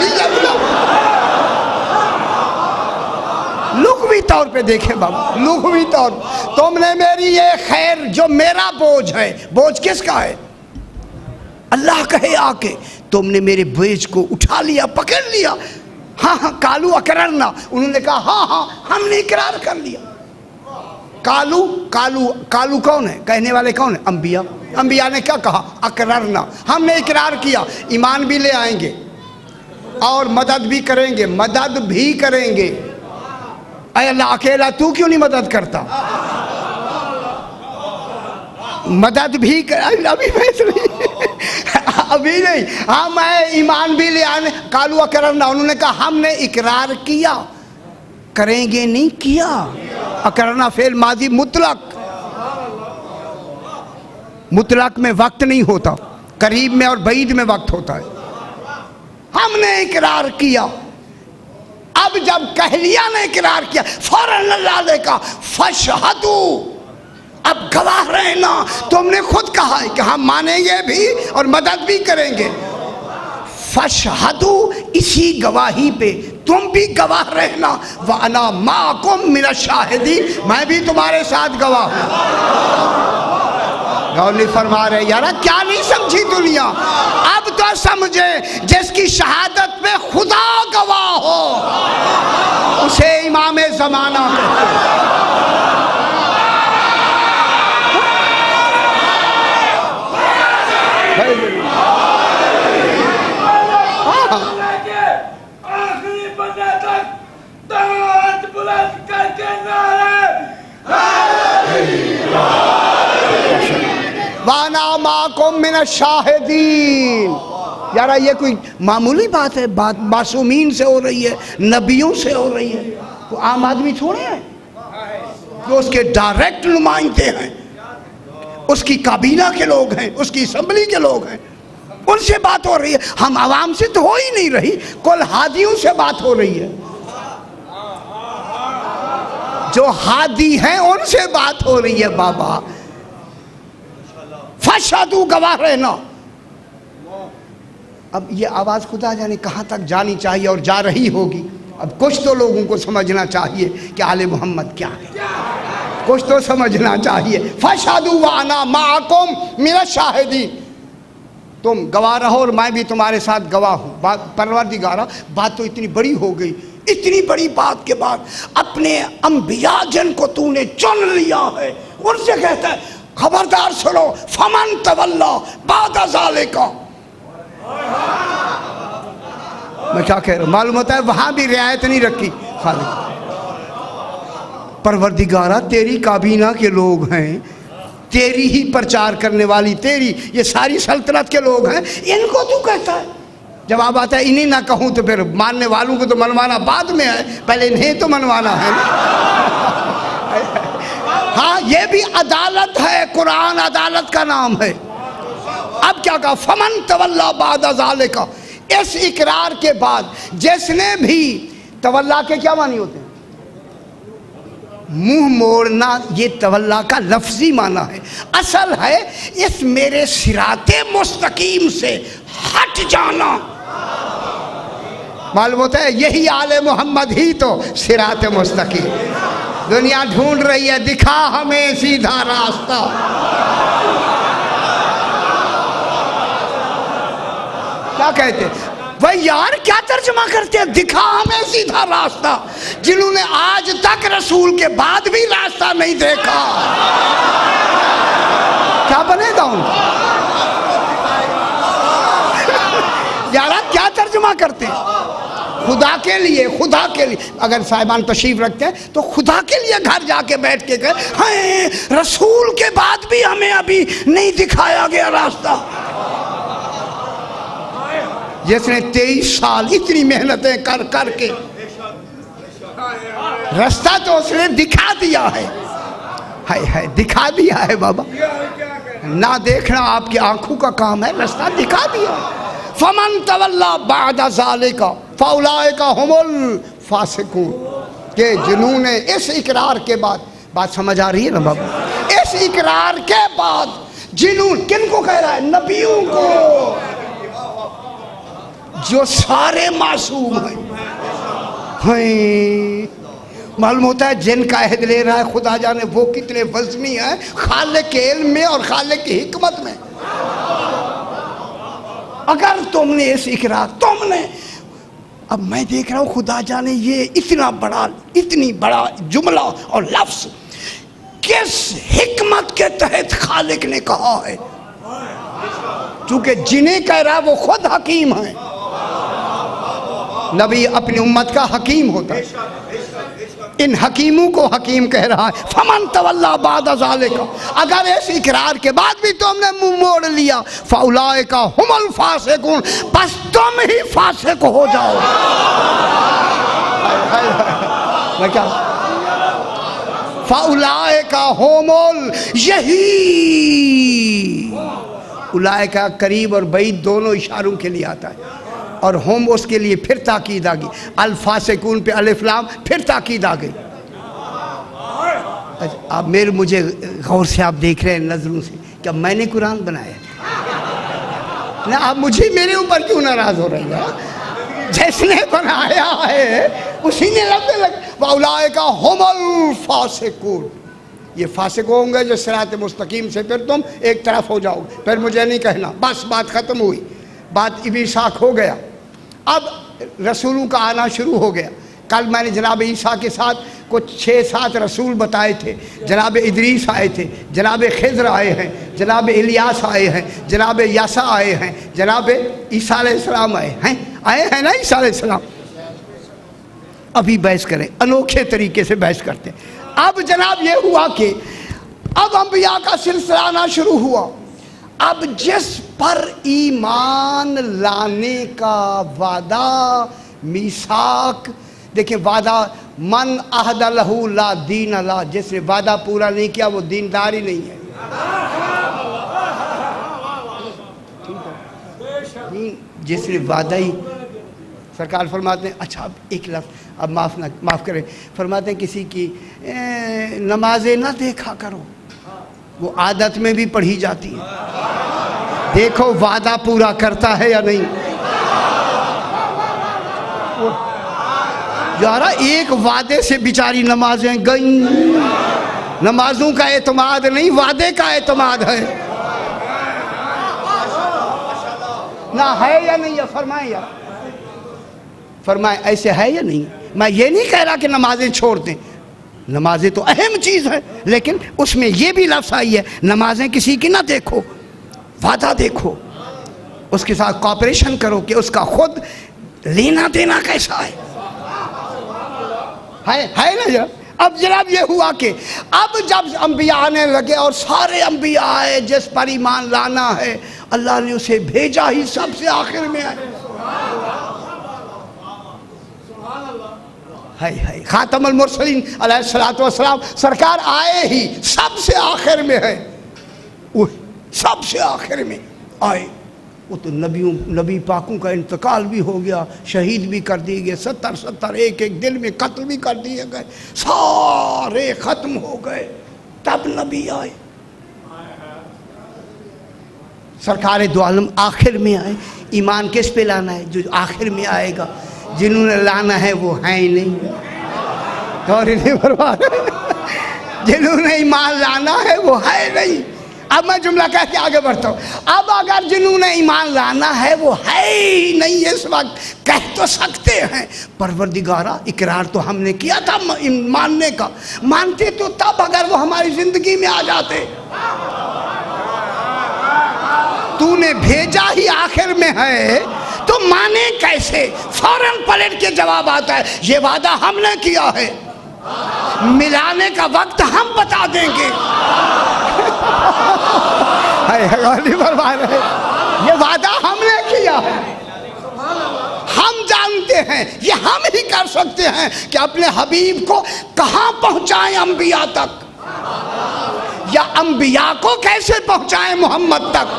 लुग़वी तौर पे देखे बाबा, लुग़वी तौर, तुमने मेरी ये खैर, जो मेरा बोझ है, बोझ किसका है? अल्लाह कहे आके तुमने मेरे बोझ को उठा लिया, पकड़ लिया। हाँ हाँ, कालू अकररना, उन्होंने कहा हाँ हाँ हमने इकरार कर लिया। कालू कालू कालू कौन है? कहने वाले कौन है? अंबिया। अंबिया ने क्या कहा? अकररना, हमने इकरार किया। ईमान भी ले आएंगे और मदद भी करेंगे, मदद भी करेंगे। अरे अल्लाह, अकेला तू क्यों नहीं मदद करता? मदद भी कर, अभी अभी नहीं। हाँ, मैं ईमान भी ले आने। कालू अकररना, उन्होंने कहा हमने इकरार किया, करेंगे नहीं किया। अकररना फेल माजी मुतलक, मुतलक में वक्त नहीं होता, करीब में और बईद में वक्त होता है। हमने इकरार किया। अब जब कहलिया ने इकरार किया, फौरन अल्लाह ने कहा फशहदू, अब गवाह रहना। तुमने खुद कहा है कि हम मानेंगे भी और मदद भी करेंगे। फशहदू, इसी गवाही पे तुम भी गवाह रहना। व अना माकुम मिन शाहिदी, मैं भी तुम्हारे साथ गवाह हूँ। गौली फरमा रहे यारा, क्या नहीं समझी दुनिया? अब तो समझे, जिसकी शहादत पे खुदा गवाह हो उसे इमाम ज़माना वाना माकुम मिन शाहिदीन। यारा, ये कोई मामूली बात है? बात मासूमीन से हो रही है, नबियों से हो रही है। तो आम आदमी थोड़े हैं, जो उसके डायरेक्ट नुमाइंदे हैं, उसकी काबीना के लोग हैं, उसकी असम्बली के लोग हैं, उनसे बात हो रही है। हम आवाम से तो हो ही नहीं रही, कुल हादियों से बात हो रही है। जो हादी हैं उनसे बात हो रही है। बाबा फशहदू, गवाह रहना। अब ये आवाज़ खुदा जाने कहाँ तक जानी चाहिए और जा रही होगी। अब कुछ तो लोगों को समझना चाहिए कि आले मोहम्मद क्या है, कुछ तो समझना चाहिए। फशहदू व अना माकुम मिन शाहिदीन, तुम गवाह रहो और मैं भी तुम्हारे साथ गवाह हूँ। बात परवरदिगारा, बात तो इतनी बड़ी हो गई। इतनी बड़ी बात के बाद अपने अंबिया जिन को तूने चुन लिया है, उनसे कहता है खबरदार सुनो, फमन तवल्ला बाद ज़ालिका। मैं क्या कह रहा हूँ? मालूम होता है वहां भी रियायत नहीं रखी, खाली परवरदिगारा तेरी काबीना के लोग हैं, तेरी ही प्रचार करने वाली तेरी ये सारी सल्तनत के लोग हैं, इनको तू कहता है। जवाब आता है इन्हीं ना कहूँ तो फिर मानने वालों को तो मनवाना बाद में है, पहले इन्हें तो मनवाना है ना। हाँ, ये भी अदालत है, कुरान अदालत का नाम है। अब क्या कहा, फमन तवल्ला बाद ज़ालिका, इस इकरार के बाद जिसने भी, तवल्ला के क्या मानी होते हैं, मुंह मोड़ना, ये तवल्ला का लफ्जी माना है। असल है इस मेरे सिराते मुस्तकीम से हट जाना। मालूम होता है यही आले मोहम्मद ही तो सिराते मुस्तकीम। दुनिया ढूंढ रही है, दिखा हमें सीधा रास्ता। क्या कहते भाई यार, क्या तर्जमा करते हैं, दिखा हमें सीधा रास्ता, जिन्होंने आज तक रसूल के बाद भी रास्ता नहीं देखा, क्या बनेगा उनका? यार क्या तर्जमा करते हैं, खुदा के लिए, खुदा के लिए। अगर साहिबान तशरीफ रखते हैं तो खुदा के लिए घर जाके बैठ के कहे, हाय रसूल के बाद भी हमें अभी नहीं दिखाया गया रास्ता। जिसने 23 साल इतनी मेहनतें कर कर के रास्ता तो उसने दिखा दिया है, हाय दिखा दिया है बाबा। ना देखना आपकी आंखों का काम है, रास्ता दिखा दिया। फमन तवल्ला बाद ज़ालिका फौलाइका हुमुल फासिकून, के जिन्होंने इस इकरार के बाद, बात समझ आ रही है ना बाबा, इस इकरार के बाद जिन्होंने, किनको कह रहा है, नबियों को, जो सारे मासूम हैं। मालूम होता है जिनका अहद ले रहा है खुदा जाने वो कितने वज़नी है, खालिक के इल्म में और खालिक की हिकमत में। अगर तुमने इस इकरार, तुमने, अब मैं देख रहा हूँ खुदा जाने ये इतनी बड़ा जुमला और लफ्ज़ किस हिकमत के तहत खालिक ने कहा है, चूंकि जिन्हें कह रहा है वो खुद हकीम है। नबी अपनी उम्मत का हकीम होता है, इन हकीमों को हकीम कह रहा है। फमन तवल्ला बाद ज़ालिका, अगर इस इकरार के बाद भी तुमने मुंह मोड़ लिया, फौलाइका हुमुल फासिकून, बस तुम ही फासिक हो जाओ। मैं क्या, फौलाइका हुमुल, यही उलाइका करीब और बईद दोनों इशारों के लिए आता है, और होम उसके लिए फिर ताकीद आ गई, अल फासिकून पे अलिफ लाम फिर ताकीद आ गई। अब मुझे गौर से आप देख रहे हैं नजरों से, क्या मैंने कुरान बनाया ना? आप मुझे, मेरे ऊपर क्यों नाराज हो रही है? जिसने बनाया है उसी ने लग हुमुल फासिकून, ये फासिक होंगे जो सिरात मुस्तकीम से फिर तुम एक तरफ हो जाओगे। फिर मुझे नहीं कहना, बस बात ख़त्म हुई, बात इबीसाक हो गया। अब रसूलों का आना शुरू हो गया। कल मैंने जनाब ईसा के साथ कुछ 6-7 रसूल बताए थे। जनाब इदरीस आए थे, जनाब खिज़र आए हैं, जनाब इलियास आए हैं, जनाब यासा आए हैं, जनाब ईसा अलैहिस्सलाम आए हैं ना ईसा अलैहिस्सलाम। अभी बहस करें, अनोखे तरीके से बहस करते हैं। अब जनाब ये हुआ कि अब अंबिया का सिलसिला आना शुरू हुआ। अब जिस पर ईमान लाने का वादा, मीसाक, देखिए वादा, मन अहद लहू ला दीन ला, जिसने वादा पूरा नहीं किया वो दीनदार ही नहीं है। जिसने वादा ही, सरकार फरमाते हैं, अच्छा अब एक लफ्ज़, अब माफ़ करें, फरमाते हैं किसी की नमाजें ना देखा करो, वो आदत में भी पढ़ी जाती है। देखो वादा पूरा करता है या नहीं। यारा एक वादे से बेचारी नमाजें गई। नमाजों का एतमाद नहीं, वादे का एतमाद है ना, है या नहीं? फरमाए यार, फरमाए ऐसे है या नहीं? मैं ये नहीं कह रहा कि नमाजें छोड़ दें, नमाजें तो अहम चीज़ है, लेकिन उसमें ये भी लफ्ज़ आई है, नमाजें किसी की ना देखो, वादा देखो, उसके साथ कॉपरेशन करो कि उसका खुद लेना देना कैसा है ना यार। अब जनाब ये हुआ कि अब जब अंबिया आने लगे और सारे अंबिया आए, जिस पर ईमान लाना है अल्लाह ने उसे भेजा ही सबसे आखिर में आए। है खातमुल मुरसलीन अलैहिस्सलातु वस्सलाम सरकार आए ही सबसे आखिर में है, वो सबसे आखिर में आए। वो तो नबी पाकों का इंतकाल भी हो गया, शहीद भी कर दिए गए, 70 एक दिन में कत्ल भी कर दिए गए, सारे ख़त्म हो गए। तब नबी आए, सरकार दो आलम आखिर में आए। ईमान किस पे लाना है? जो आखिर में आएगा। जिन्होंने लाना है वो है ही नहीं, और नहीं बर्बाद। जिन्होंने ईमान लाना है वो है नहीं। अब मैं जुमला कह के आगे बढ़ता हूँ। अब अगर जिन्होंने ईमान लाना है वो है ही नहीं, इस वक्त कह तो सकते हैं परवरदिगारा इकरार तो हमने किया था मानने का, मानते तो तब अगर वो हमारी जिंदगी में आ जाते। तूने भेजा ही आखिर में है तो माने कैसे? फौरन पलट के जवाब आता है, ये वादा हमने किया है, मिलाने का वक्त हम बता देंगे। ये वादा हमने किया है, हम जानते हैं, ये हम ही कर सकते हैं कि अपने हबीब को कहाँ पहुँचाएं अंबिया तक, या अंबिया को कैसे पहुँचाएं मोहम्मद तक।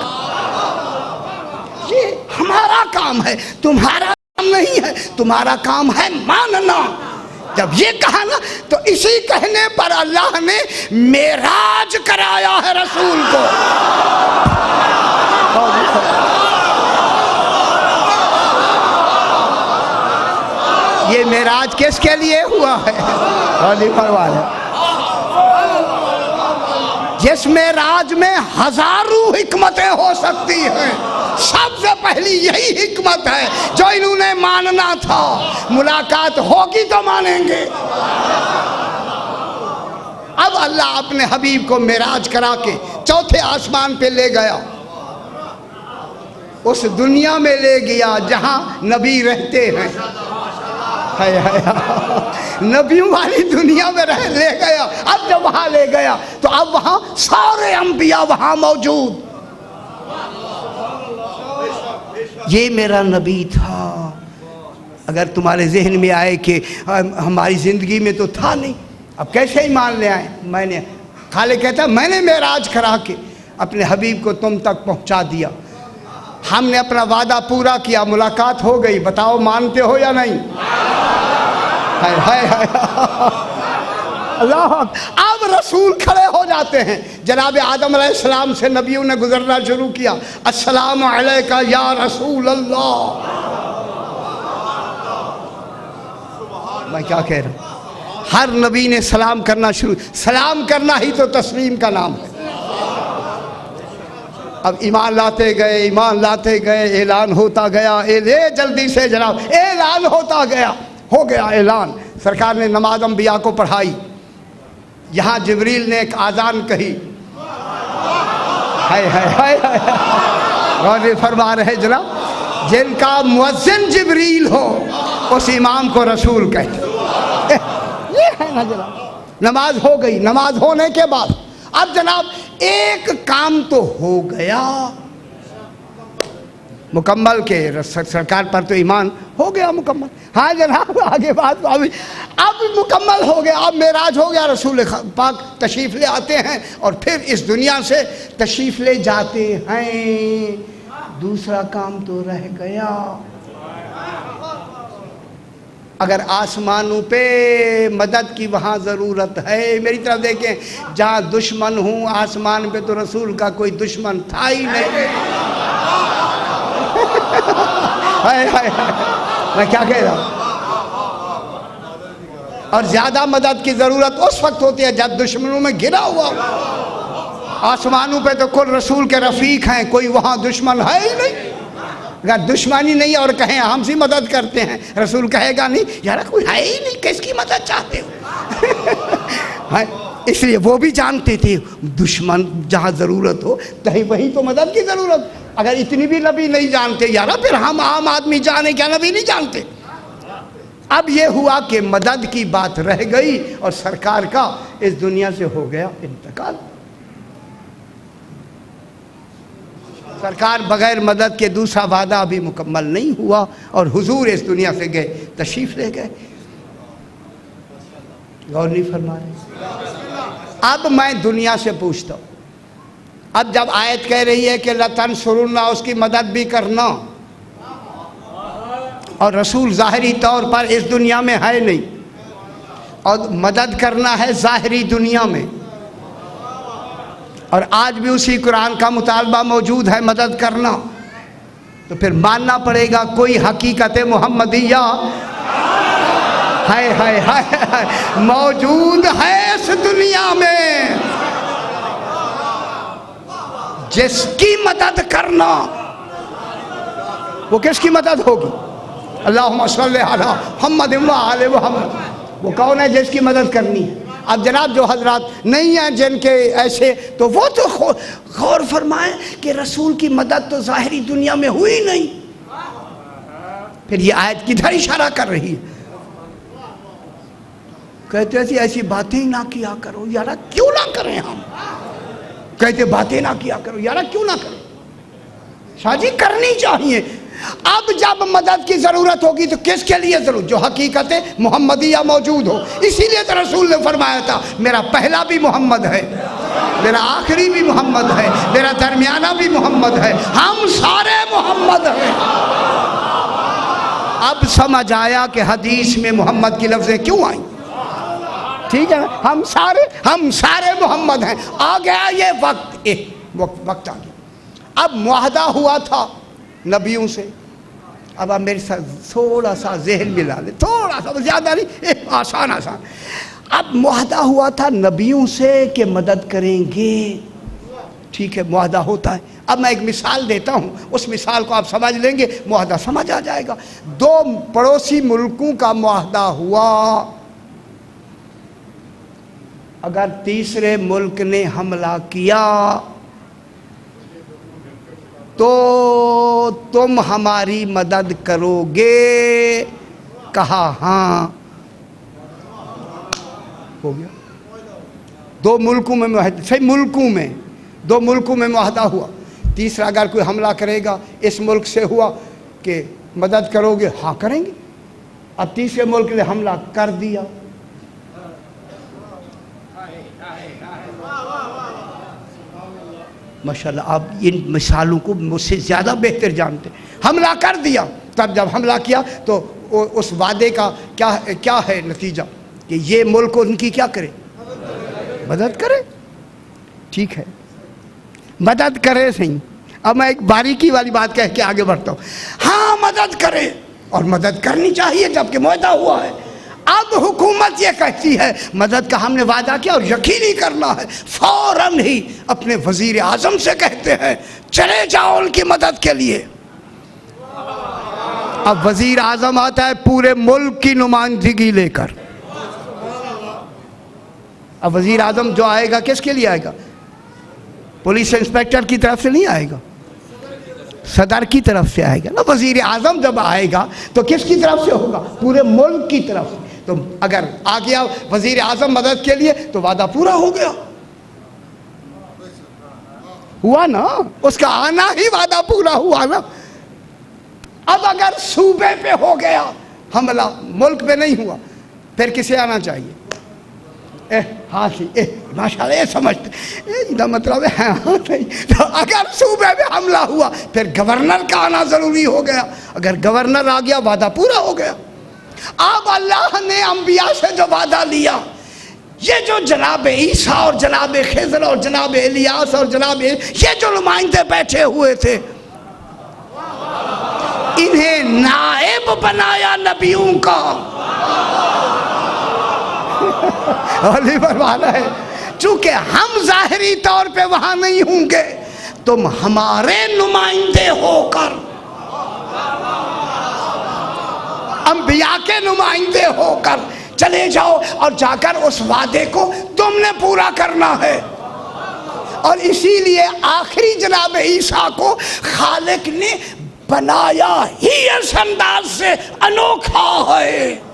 ये हमारा काम है, तुम्हारा काम नहीं है। तुम्हारा काम है मानना। जब ये कहा ना तो इसी कहने पर अल्लाह ने मेराज कराया है रसूल को। ये मेराज किसके लिए हुआ है? जिस मेराज में हजारों हिकमतें हो सकती हैं, सबसे पहली यही हिकमत है जो इन्होंने मानना था। मुलाकात होगी तो मानेंगे। अब अल्लाह अपने हबीब को मेराज करा के चौथे आसमान पे ले गया, उस दुनिया में ले गया जहां नबी रहते हैं। नबियों वाली दुनिया में ले गया। अब जब वहां ले गया तो अब वहां सारे अंबिया वहां मौजूद। ये मेरा नबी था। अगर तुम्हारे जहन में आए कि हमारी ज़िंदगी में तो था नहीं, अब कैसे ही मान ले आए? मैंने खाले कहता मैंने मेराज करा के अपने हबीब को तुम तक पहुंचा दिया। हमने अपना वादा पूरा किया, मुलाकात हो गई। बताओ मानते हो या नहीं? हाय हाय हाय अल्लाह। अब रसूल खड़े हो जाते हैं। जनाब आदम अलैहिस्सलाम से नबियों ने गुजरना शुरू किया, अस्सलामु अलैका या रसूल अल्लाह। मैं क्या कह रहा हूँ? हर नबी ने सलाम करना शुरू। सलाम करना ही तो तस्लीम का नाम है। अब ईमान लाते गए, ईमान लाते गए, ऐलान होता गया। जल्दी से जनाब ऐलान होता गया। हो गया ऐलान। सरकार ने नमाज अंबिया को पढ़ाई। यहाँ जिब्रील ने एक आज़ान कही। हाय हाय हाय हाय फरमा रहे जनाब, जिनका मुअज्जिन जिब्रील हो उस इमाम को रसूल कहते। ये है ना जनाब। नमाज हो गई। नमाज होने के बाद अब जनाब एक काम तो हो गया मुकम्मल के। सरकार पर तो ईमान हो गया मुकम्मल। हाँ जनाब आगे बात अब मुकम्मल हो गया। अब मेराज हो गया। रसूल पाक तशरीफ़ ले आते हैं और फिर इस दुनिया से तशरीफ़ ले जाते हैं। दूसरा काम तो रह गया। अगर आसमानों पे मदद की वहाँ ज़रूरत है, मेरी तरफ देखें, जहाँ दुश्मन हूँ आसमान पे तो रसूल का कोई दुश्मन था ही नहीं। हाय हाय मैं क्या कह रहा हूँ? और ज़्यादा मदद की ज़रूरत उस वक्त होती है जब दुश्मनों में घिरा हुआ। आसमानों पे तो कुल रसूल के रफ़ीक हैं, कोई वहाँ दुश्मन है ही नहीं। अगर दुश्मनी नहीं और कहें हमसे मदद करते हैं, रसूल कहेगा नहीं यार कोई है ही नहीं, किसकी मदद चाहते हो? इसलिए वो भी जानते थे दुश्मन जहाँ ज़रूरत हो कहीं वहीं तो मदद की ज़रूरत। अगर इतनी भी नबी नहीं जानते यार, फिर हम आम आदमी जाने क्या नबी नहीं जानते? अब ये हुआ कि मदद की बात रह गई और सरकार का इस दुनिया से हो गया इंतकाल। सरकार बगैर मदद के दूसरा वादा अभी मुकम्मल नहीं हुआ और हुजूर इस दुनिया से गए, तशरीफ ले गए। गौर नहीं फरमा रहे। अब मैं दुनिया से पूछता हूँ, अब जब आयत कह रही है कि लतन सुरुन्ना, उसकी मदद भी करना, और रसूल ज़ाहिरी तौर पर इस दुनिया में है नहीं और मदद करना है ज़ाहिरी दुनिया में, और आज भी उसी कुरान का मुतालबा मौजूद है मदद करना, तो फिर मानना पड़ेगा कोई हकीकत मोहम्मदिया है मौजूद है इस दुनिया में, जिसकी मदद करना। वो किसकी मदद होगी? अल्लाहुम्मा सल्ली अला मुहम्मद व आले मुहम्मद। वो कौन है जिसकी मदद करनी है? अब जनाब जो हजरात नहीं हैं जिनके ऐसे, तो वो तो गौर फरमाएं कि रसूल की मदद तो ज़ाहिरी दुनिया में हुई नहीं। फिर ये आयत किधर इशारा कर रही है? कहते ऐसी ऐसी बातें ना किया करो यारा, क्यों ना करें हम? कहते बातें ना किया करो यारा, क्यों ना करें? शादी करनी चाहिए। अब जब मदद की ज़रूरत होगी तो किसके लिए ज़रूरत? जो हकीकत मोहम्मदिया मौजूद हो। इसीलिए तो रसूल ने फरमाया था मेरा पहला भी मोहम्मद है, मेरा आखिरी भी मोहम्मद है, मेरा दरमियाना भी मोहम्मद है, हम सारे मोहम्मद हैं। अब समझ आया कि हदीस में मोहम्मद की लफ्ज़ें क्यों आई। ठीक है ना, हम सारे मोहम्मद हैं। आ गया ये वक्त आ गया। अब मुआहदा हुआ था नबियों से। अब आप मेरे साथ थोड़ा सा जहन मिला ले, थोड़ा सा, ज़्यादा नहीं, आसान। अब मुआहदा हुआ था नबियों से कि मदद करेंगे। ठीक है, मुआहदा होता है। अब मैं एक मिसाल देता हूँ, उस मिसाल को आप समझ लेंगे, मुआहदा समझ आ जाएगा। दो पड़ोसी मुल्कों का मुआहदा हुआ, अगर तीसरे मुल्क ने हमला किया तो तुम हमारी मदद करोगे? कहा हाँ। हो गया। दो मुल्कों में, सही दो मुल्कों में मुआहदा हुआ। तीसरा अगर कोई हमला करेगा, इस मुल्क से हुआ कि मदद करोगे? हाँ करेंगे। अब तीसरे मुल्क ने हमला कर दिया, माशाल्लाह आप इन मिसालों को मुझसे ज़्यादा बेहतर जानते। हमला कर दिया, तब जब हमला किया तो उस वादे का क्या है नतीजा कि ये मुल्क उनकी क्या करे? मदद करे। ठीक है, मदद करे सही। अब मैं एक बारीकी वाली बात कह के आगे बढ़ता हूँ। हाँ मदद करे और मदद करनी चाहिए जबकि मुआहदा हुआ है। अब हुकूमत ये कहती है मदद का हमने वादा किया और यकीनी करना है, फौरन ही अपने वजीर आजम से कहते हैं चले जाओ उनकी मदद के लिए। अब वजीर आजम आता है पूरे मुल्क की नुमाइंदगी लेकर। अब वजीर आजम जो आएगा किसके लिए आएगा? पुलिस इंस्पेक्टर की तरफ से नहीं आएगा, सदर की तरफ से आएगा ना। वजीर आजम जब आएगा तो किसकी तरफ से होगा? पूरे मुल्क की तरफ से। तो अगर आ गया वजीर आजम मदद के लिए तो वादा पूरा हो गया, हुआ ना, उसका आना ही वादा पूरा हुआ ना। अब अगर सूबे पे हो गया हमला, मुल्क पे नहीं हुआ, फिर किसे आना चाहिए? हाँ जी, माशाल्लाह ये समझते, इसका मतलब है हाँ नहीं। तो अगर सूबे में हमला हुआ फिर गवर्नर का आना ज़रूरी हो गया। अगर गवर्नर आ गया वादा पूरा हो गया। अब अल्लाह ने अंबिया से जो वादा लिया, ये जो जनाब ईसा और जनाब खिज़र और जनाब इलियास और जनाब ये जो नुमाइंदे बैठे हुए थे, इन्हें नाएब बनाया नबियों का। अली फरमाना है चूंकि हम जाहिरी तौर पे वहां नहीं होंगे, तुम हमारे नुमाइंदे होकर, अंबिया के नुमाइंदे होकर चले जाओ और जाकर उस वादे को तुमने पूरा करना है। और इसीलिए आखिरी जनाब ईसा को खालिक ने बनाया ही इस अंदाज से अनोखा है।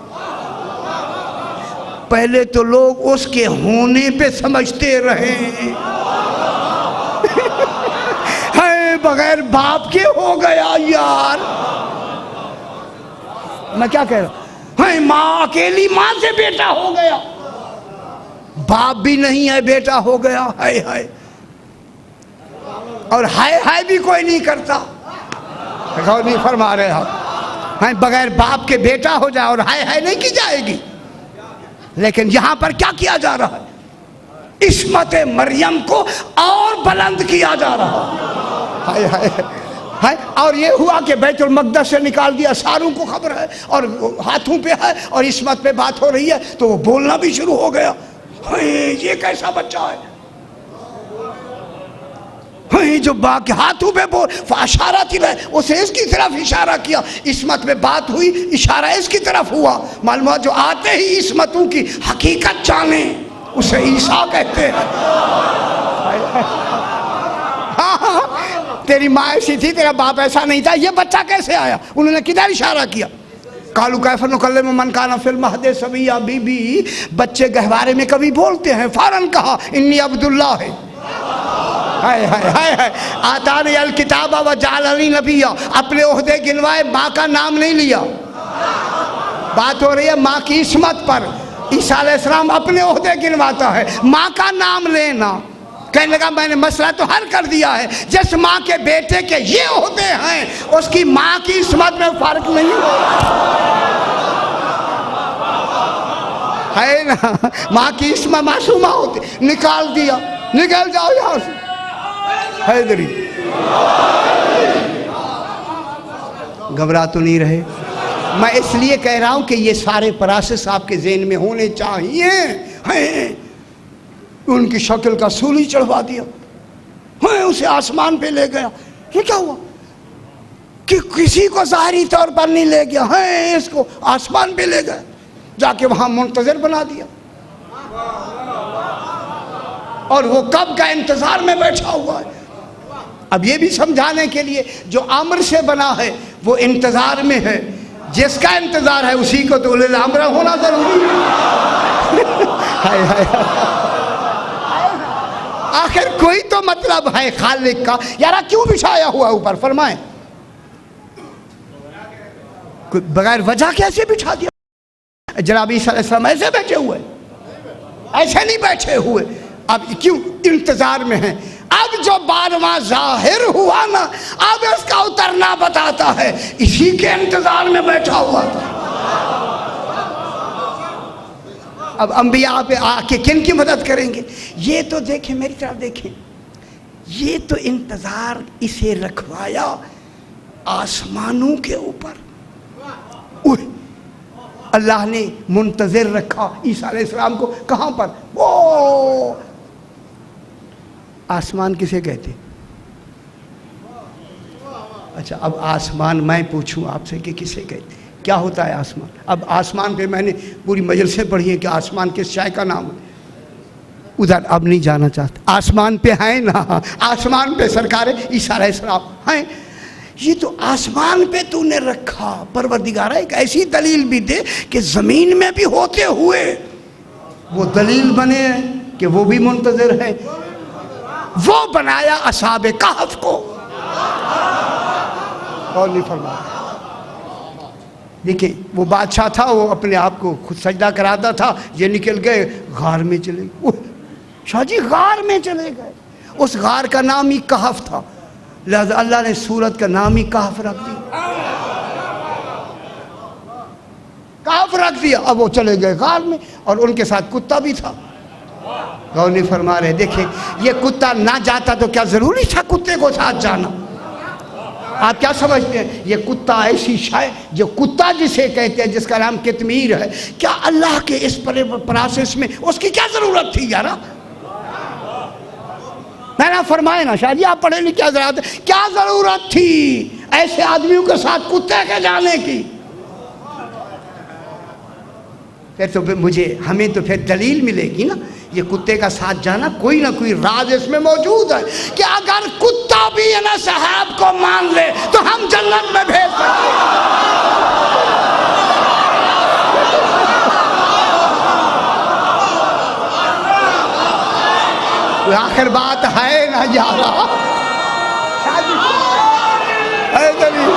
पहले तो लोग उसके होने पे समझते रहे है, बगैर बाप के हो गया यार। मैं क्या कह रहा हूं, माँ अकेली माँ से बेटा हो गया, बाप भी नहीं है बेटा हो गया। हाय हाय, और हाय हाय भी कोई नहीं करता। गौर नहीं फरमा रहे आप, बगैर बाप के बेटा हो जाए और हाय हाय नहीं की जाएगी। लेकिन यहां पर क्या किया जा रहा है, इस्मत मरियम को और बुलंद किया जा रहा है। हाय हाय हाय। और ये हुआ कि बैतुल मक़दस से निकाल दिया, सारों को खबर है और हाथों पे है और इस्मत पे बात हो रही है तो वो बोलना भी शुरू हो गया। ये कैसा बच्चा है, जो बाकी हाथों पे बोल इशारा तिला, उसे इसकी तरफ इशारा किया, इस्मत में बात हुई, इशारा इसकी तरफ हुआ। मालूम जो आते ही इस्मतों की हकीकत जाने उसे ईसा कहते हैं। हाँ, तेरी माँ ऐसी थी, तेरा बाप ऐसा नहीं था, ये बच्चा कैसे आया? उन्होंने किधर इशारा किया? कालू कैफर नुकल्लिमु मन काना फिल महदि सबिय्या। बीबी बच्चे गहवारे में कभी बोलते हैं, फौरन कहा इन्नी अब्दुल्लाह है। हाय हाय हाय हाय। आतानी अल किताबा व जालनी नबिया, अपने ओहदे गिनवाए, माँ का नाम नहीं लिया। बात हो रही है माँ की इस्मत पर। ईसा अलैहिस्सलाम अपने ओहदे गिनवाता है, माँ का नाम लेना। कहने लगा मैंने मसला तो हल कर दिया है, जिस माँ के बेटे के ये ओहदे हैं उसकी माँ की इस्मत में फर्क नहीं है ना। माँ की इस्मत मासूमा होती, निकाल दिया, निकल जाओ यहाँ से हैदरी। घबरा तो नहीं रहे? मैं इसलिए कह रहा हूं कि ये सारे प्रोसेस आपके ज़हन में होने चाहिए हैं। उनकी शक्ल का सूली चढ़वा दिया, उसे आसमान पे ले गया। ये क्या हुआ कि किसी को ज़ाहिरी तौर पर नहीं ले गया, है इसको आसमान पे ले गया, जाके वहां मुंतज़िर बना दिया। और वो कब का इंतजार में बैठा हुआ है। अब ये भी समझाने के लिए जो अम्र से बना है वो इंतजार में है, जिसका इंतजार है उसी को तो उलिल अम्र होना जरूरी है। हाय हाय। आखिर कोई तो मतलब है खालिक का, यार क्यों बिछाया हुआ ऊपर? फरमाए बगैर वजह कैसे बिछा दिया? जनाब ईसा अलैहिस्सलाम ऐसे बैठे हुए, ऐसे नहीं बैठे हुए। अब क्यों इंतजार में है? अब जो 12वां जाहिर हुआ ना, अब इसका उतरना बताता है, इसी के इंतजार में बैठा हुआ था। अब अंबिया पे आके किन की मदद करेंगे? ये तो देखें, मेरी तरफ देखें, ये तो इंतजार इसे रखवाया आसमानों के ऊपर। अल्लाह ने मुंतज़िर रखा ईसा अलैहिस्सलाम को। कहाँ पर? वो आसमान किसे कहते? अच्छा, अब आसमान मैं पूछूं आपसे कि किसे कहते, क्या होता है आसमान? अब आसमान पे मैंने पूरी मजलिसें पढ़ी हैं कि आसमान किस शाय का नाम है। उधर अब नहीं जाना चाहता। आसमान पे है ना, आसमान पे सरकार ईसा अलैहिस्सलाम हैं। ये तो आसमान पे तूने रखा परवरदिगारा, एक ऐसी दलील भी दे कि ज़मीन में भी होते हुए वो दलील बने हैं कि वो भी मुंतज़िर है। वो बनाया असहाबे कहफ को। और नहीं फरमाया। देखिए वो बादशाह था, वो अपने आप को खुद सजदा कराता था, ये निकल गए गार में चले गए। शाह जी गार में चले गए, उस गार का नाम ही कहफ था, लिहाजा अल्लाह ने सूरत का नाम ही कहफ रख दिया। कहफ रख दिया। अब वो चले गए गार में और उनके साथ कुत्ता भी था। गौर नहीं फरमा रहे? देखें, ये कुत्ता ना जाता तो क्या जरूरी था कुत्ते को साथ जाना? आप क्या समझते हैं? ये कुत्ता ऐसी शाय, जो कुत्ता जिसे कहते हैं, जिसका नाम कितमीर है, क्या अल्लाह के इस प्रोसेस में उसकी क्या जरूरत थी यारा? मैंने फरमाया ना शायद, आप पढ़े लिखे हज़रात, क्या जरूरत थी ऐसे आदमियों के साथ कुत्ते के जाने की? फिर तो हमें तो फिर दलील मिलेगी ना, ये कुत्ते का साथ जाना कोई ना कोई राज इसमें मौजूद है कि अगर कुत्ता भी है ना साहब को मान ले तो हम जन्नत में भेज सकते। आखिर बात है ना यारा, है दलील।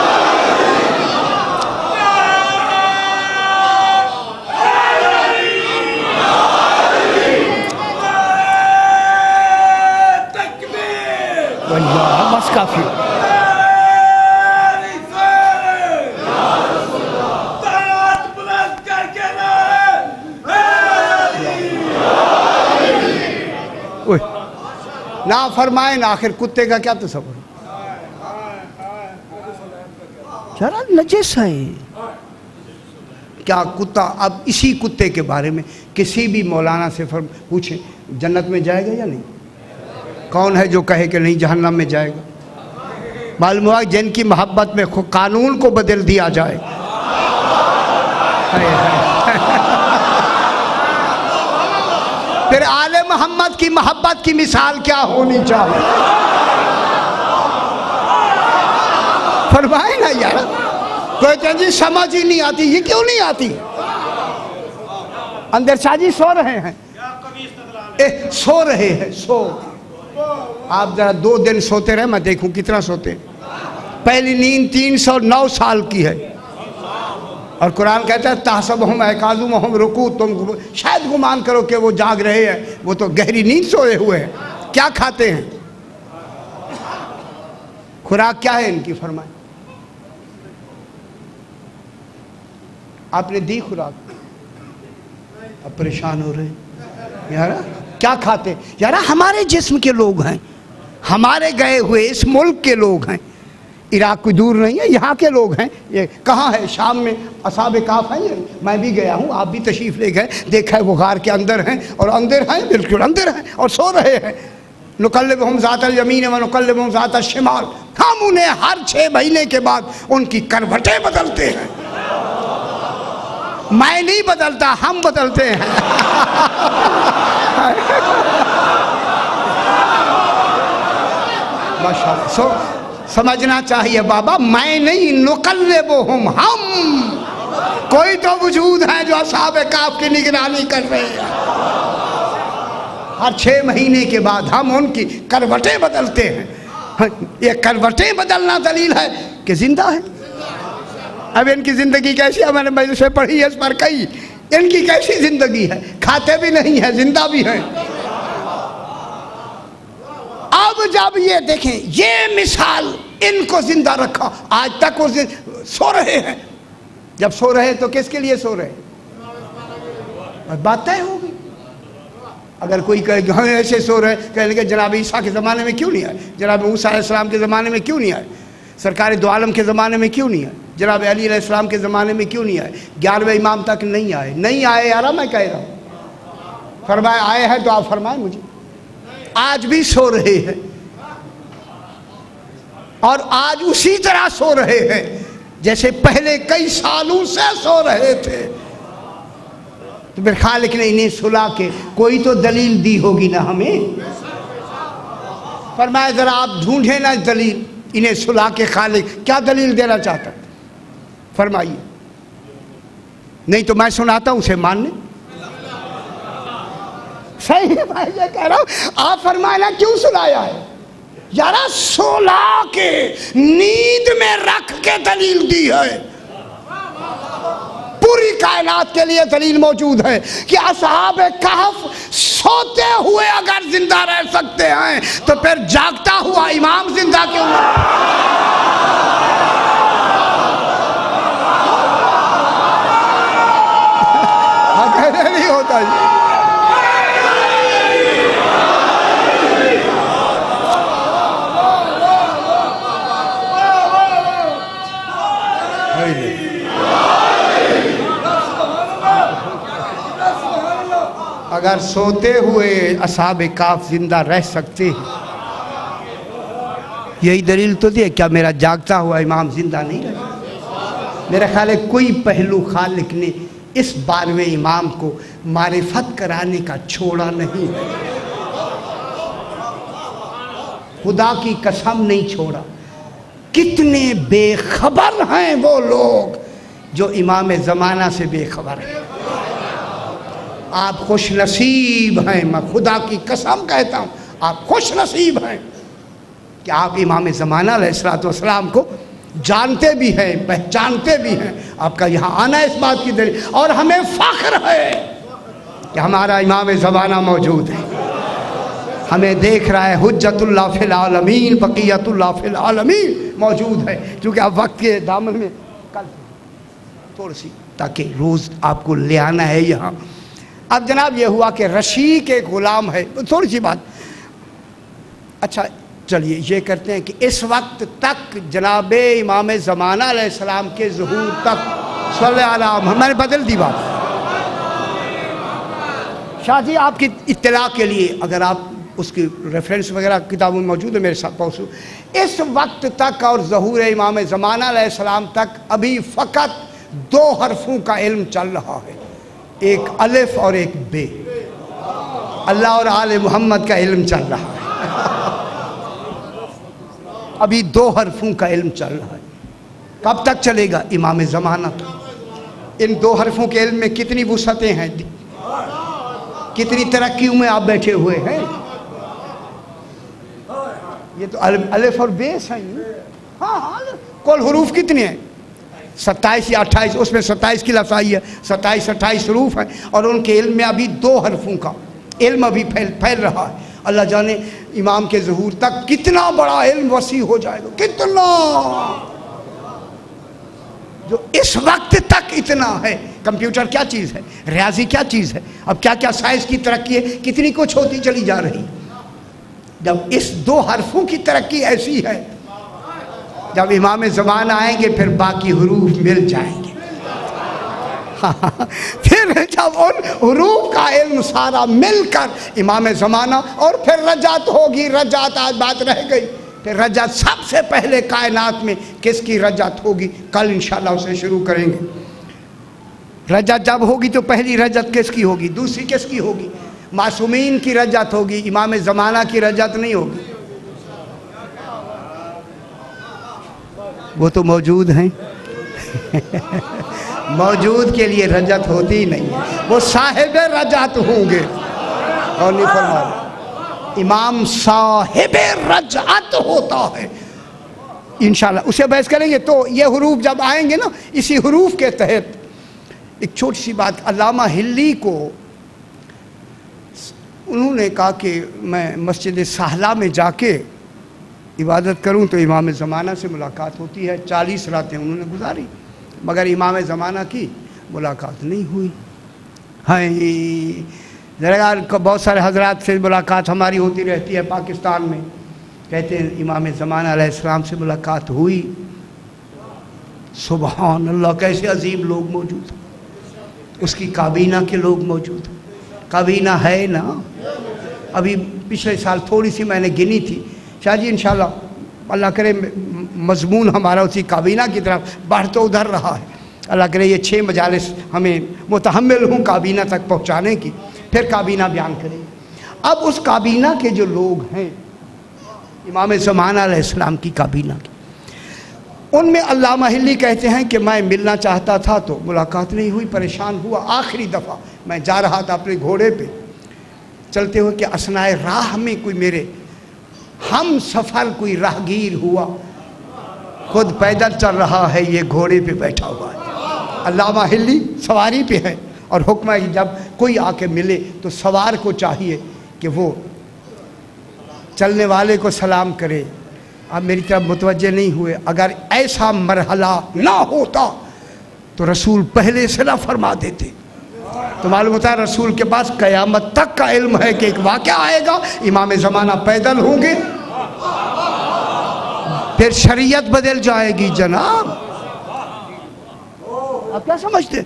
बस काफी। ना फरमाए ना, आखिर कुत्ते का क्या तस्वर, जरा नजस है क्या कुत्ता। अब इसी कुत्ते के बारे में किसी भी मौलाना से पूछें जन्नत में जाएगा या नहीं, कौन है जो कहे कि नहीं जहन्नम में जाएगा। मालूम हुआ जिनकी मोहब्बत में कानून को बदल दिया जाए। फिर आले मोहम्मद की मोहब्बत की मिसाल क्या होनी चाहिए, फरमाए ना यार। कोई जी समझ ही नहीं आती, ये क्यों नहीं आती। अंदर शाहजी सो रहे हैं, सो रहे हैं, सो। आप जरा 2 दिन सोते रहे, मैं देखूं कितना सोते। पहली नींद 309 साल की है, और कुरान कहता है ताहसबहुम ऐकाज़ुहुम रुकू, तुम शायद गुमान करो कि वो जाग रहे हैं, वो तो गहरी नींद सोए हुए हैं। क्या खाते हैं, खुराक क्या है इनकी, फरमाए। आपने दी खुराक, अब परेशान हो रहे यार। क्या खाते यार, हमारे जिस्म के लोग हैं, हमारे गए हुए इस मुल्क के लोग हैं, इराक कोई दूर नहीं है, यहाँ के लोग हैं। ये कहाँ है, शाम में असहाबे काफ हैं, मैं भी गया हूँ, आप भी तशरीफ़ ले गए, देखा है वो गार के अंदर हैं, और अंदर हैं, बिल्कुल अंदर हैं, और सो रहे हैं। नुकल्लिबुहुम ज़ातल यमीन व नुकल्लिबुहुम ज़ातल शिमाल, हम उन्हें हर 6 महीने के बाद उनकी करवटें बदलते हैं। मैं नहीं बदलता, हम बदलते हैं। माशाअल्लाह। सो समझना चाहिए बाबा, मैं नहीं, नुकल्लिबुहुम, हम। कोई तो वजूद है जो असहाबे काफ की निगरानी कर रहे हैं। हर 6 महीने के बाद हम उनकी करवटें बदलते हैं। ये करवटें बदलना दलील है कि जिंदा है। अब इनकी जिंदगी कैसी है, मैंने मजलिस में पढ़ी है, इस पर कही इनकी कैसी जिंदगी है, खाते भी नहीं है, जिंदा भी हैं। अब जब ये देखें, ये मिसाल इनको जिंदा रखा, आज तक वो सो रहे हैं। जब सो रहे तो किसके लिए सो रहे, बात तय होगी। अगर कोई कहे कि हाँ ऐसे सो रहे, कहने के जनाब ईसा के ज़माने में क्यों नहीं आए, जनाब मूसा अलैहिस्सलाम के ज़माने में क्यों नहीं आए, सरकार दो आलम के ज़माने में क्यों नहीं आए, जनाब अली अलैहिस्सलाम के ज़माने में क्यों नहीं आए, 11वें इमाम तक नहीं आए। नहीं आए यार, मैं कह रहा हूँ, फरमाए आए हैं तो आप फरमाए मुझे। आज भी सो रहे हैं, और आज उसी तरह सो रहे हैं जैसे पहले कई सालों से सो रहे थे। तो मेरे खालिक ने इन्हें सुला के कोई तो दलील दी होगी ना हमें। फरमाया जरा आप ढूंढे ना दलील, इन्हें सुला के खालिक क्या दलील देना चाहता, फरमाइए। नहीं तो मैं सुनाता हूं, उसे मानने। सही है भाई, ये कह रहा हूं। आप फरमाना क्यों सुनाया है यारा, सुला के नींद में रख के दलील दी है। पूरी कायनात के लिए दलील मौजूद है कि असहाबे कहफ सोते हुए अगर जिंदा रह सकते हैं तो फिर जागता हुआ इमाम जिंदा क्यों नहीं होता जी। अगर सोते हुए असहाबे काफ जिंदा रह सकते हैं, यही दलील तो दिए, क्या मेरा जागता हुआ इमाम जिंदा नहीं रहे। मेरा ख्याल है कोई पहलू खालिक ने इस 12वें इमाम को मारिफत कराने का छोड़ा नहीं, खुदा की कसम नहीं छोड़ा। कितने बेखबर हैं वो लोग जो इमाम ज़माना से बेखबर हैं। आप खुश नसीब हैं, मैं खुदा की कसम कहता हूँ, आप खुश नसीब हैं कि आप इमाम ज़माना अलैहिस्सलाम को जानते भी हैं, पहचानते भी हैं। आपका यहाँ आना इस बात की दलील, और हमें फ़ख्र है कि हमारा इमाम ज़माना मौजूद है, हमें देख रहा है। हुज्जतुल्लाह फिल आलमीन, बक़ियतुल्लाह फिल आलमीन मौजूद है। क्योंकि आप वक्त के दामन में कल थोड़ी सी, ताकि रोज़ आपको ले आना है यहाँ। अब जनाब ये हुआ कि रशीक एक ग़ुलाम है, थोड़ी सी बात। अच्छा चलिए ये करते हैं कि इस वक्त तक जनाब इमाम ज़माना अलैहिस्सलाम के ज़ुहूर तक सल्लल्लाहु अलैहि, मैंने बदल दी बात। शाह जी आपकी इत्तला के लिए, अगर आप उसकी रेफरेंस वगैरह किताबों में मौजूद है, मेरे साथ पहुँचू। इस वक्त तक और ज़हूर इमाम ज़माना अलैहिस्सलाम तक अभी फ़कत 2 हरफों का इल्म चल रहा है, एक अलिफ और एक बे। अल्लाह और आले मोहम्मद का इल्म चल रहा है। अभी 2 हरफों का इल्म चल रहा है। कब तक चलेगा? इमाम ज़माना तक। इन 2 हरफों के इल्म में कितनी वुसअतें हैं, कितनी तरक्कियों में आप बैठे हुए हैं। ये तो अलिफ और बेस है। हाँ, कुल हुरूफ कितने हैं? 27 या 28, उसमें 27 की लफ्ज़ आई है, 27-28 हुरूफ हैं, और उनके इल्म में अभी 2 हरफों का इल्म अभी फैल रहा है। अल्लाह जाने इमाम के ज़हूर तक कितना बड़ा इल्म वसी हो जाएगा, कितना, जो इस वक्त तक इतना है। कंप्यूटर क्या चीज़ है, रियाजी क्या चीज़ है, अब क्या क्या साइंस की तरक्की है, कितनी कुछ होती चली जा रही। जब इस 2 हरफों की तरक्की ऐसी है, जब इमाम ज़माना आएंगे फिर बाकी हुरूफ मिल जाएंगे। फिर जब उन हुरूफ का इल्म सारा मिलकर इमाम ज़माना, और फिर रजात होगी। रजात आज बात रह गई, फिर रजात सबसे पहले कायनात में किसकी रजात होगी, कल इंशाल्लाह उसे शुरू करेंगे। रजात जब होगी तो पहली रजात किसकी होगी, दूसरी किसकी होगी? मासूमीन की रजात होगी, इमाम ज़माना की रजात नहीं होगी। वो तो मौजूद हैं। मौजूद के लिए रजत होती ही नहीं है, वो साहिब रजत होंगे। और नहीं फरमा, इमाम साहिब रजत होता है इंशाल्लाह, उसे बहस करेंगे। तो ये हुरूफ जब आएंगे ना, इसी हुरूफ के तहत एक छोटी सी बात, अल्लामा हिल्ली को उन्होंने कहा कि मैं मस्जिद साहला में जाके इबादत करूं तो इमाम ज़माना से मुलाकात होती है। 40 रातें उन्होंने गुजारी, मगर इमाम ज़माना की मुलाकात नहीं हुई। हाँ, दरगाह को बहुत सारे हजरात से मुलाकात हमारी होती रहती है पाकिस्तान में, कहते हैं इमाम ज़माना अलैहिस्सलाम से मुलाकात हुई। सुभान अल्लाह, कैसे अजीब लोग मौजूद हैं, उसकी काबीना के लोग मौजूद हैं। काबीना है ना, अभी पिछले साल थोड़ी सी मैंने गिनी थी। शाह जी इंशाल्लाह अल्लाह करे मजमून हमारा उसी काबीना की तरफ बढ़ तो उधर रहा है। अल्लाह करे ये 6 मजालिस हमें मुतहम्मिल हूँ काबीना तक पहुँचाने की, फिर काबीना बयान करेंगे। अब उस काबीना के जो लोग हैं, इमाम ज़माना अलैहिस्सलाम की काबीना की, उनमें अल्लामा हिल्ली कहते हैं कि मैं मिलना चाहता था तो मुलाकात नहीं हुई, परेशान हुआ। आखिरी दफ़ा मैं जा रहा था अपने घोड़े पे चलते हुए कि असनाए राह में कोई मेरे हम सफ़र कोई राहगीर हुआ, खुद पैदल चल रहा है, ये घोड़े पे बैठा हुआ है। अल्लामा हिल्ली सवारी पे है, और हुक्म है जब कोई आके मिले तो सवार को चाहिए कि वो चलने वाले को सलाम करे। आप मेरी तरफ मुतवज्जे नहीं हुए। अगर ऐसा मरहला ना होता तो रसूल पहले से ना फरमा देते। तो मालूम होता है रसूल के पास क़यामत तक का इल्म है कि एक वाक़या आएगा, इमाम ज़माना पैदल होंगे, फिर शरीयत बदल जाएगी। जनाब आप क्या समझते?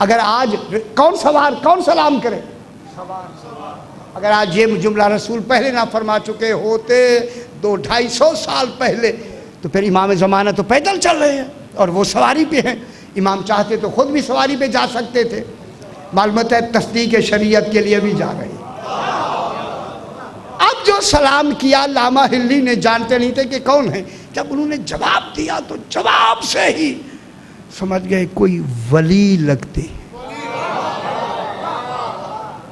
अगर आज कौन सवार, कौन सलाम करे? सवार। अगर आज ये जुमला रसूल पहले ना फरमा चुके होते 200-250 साल पहले, तो फिर इमाम ज़माना तो पैदल चल रहे हैं और वो सवारी पे हैं। इमाम चाहते तो खुद भी सवारी पे जा सकते थे। मालूमत है तस्दीक शरीयत के लिए भी जा रहे हैं। अब जो सलाम किया लामा हिल्ली ने, जानते नहीं थे कि कौन है। जब उन्होंने जवाब दिया तो जवाब से ही समझ गए कोई वली लगते।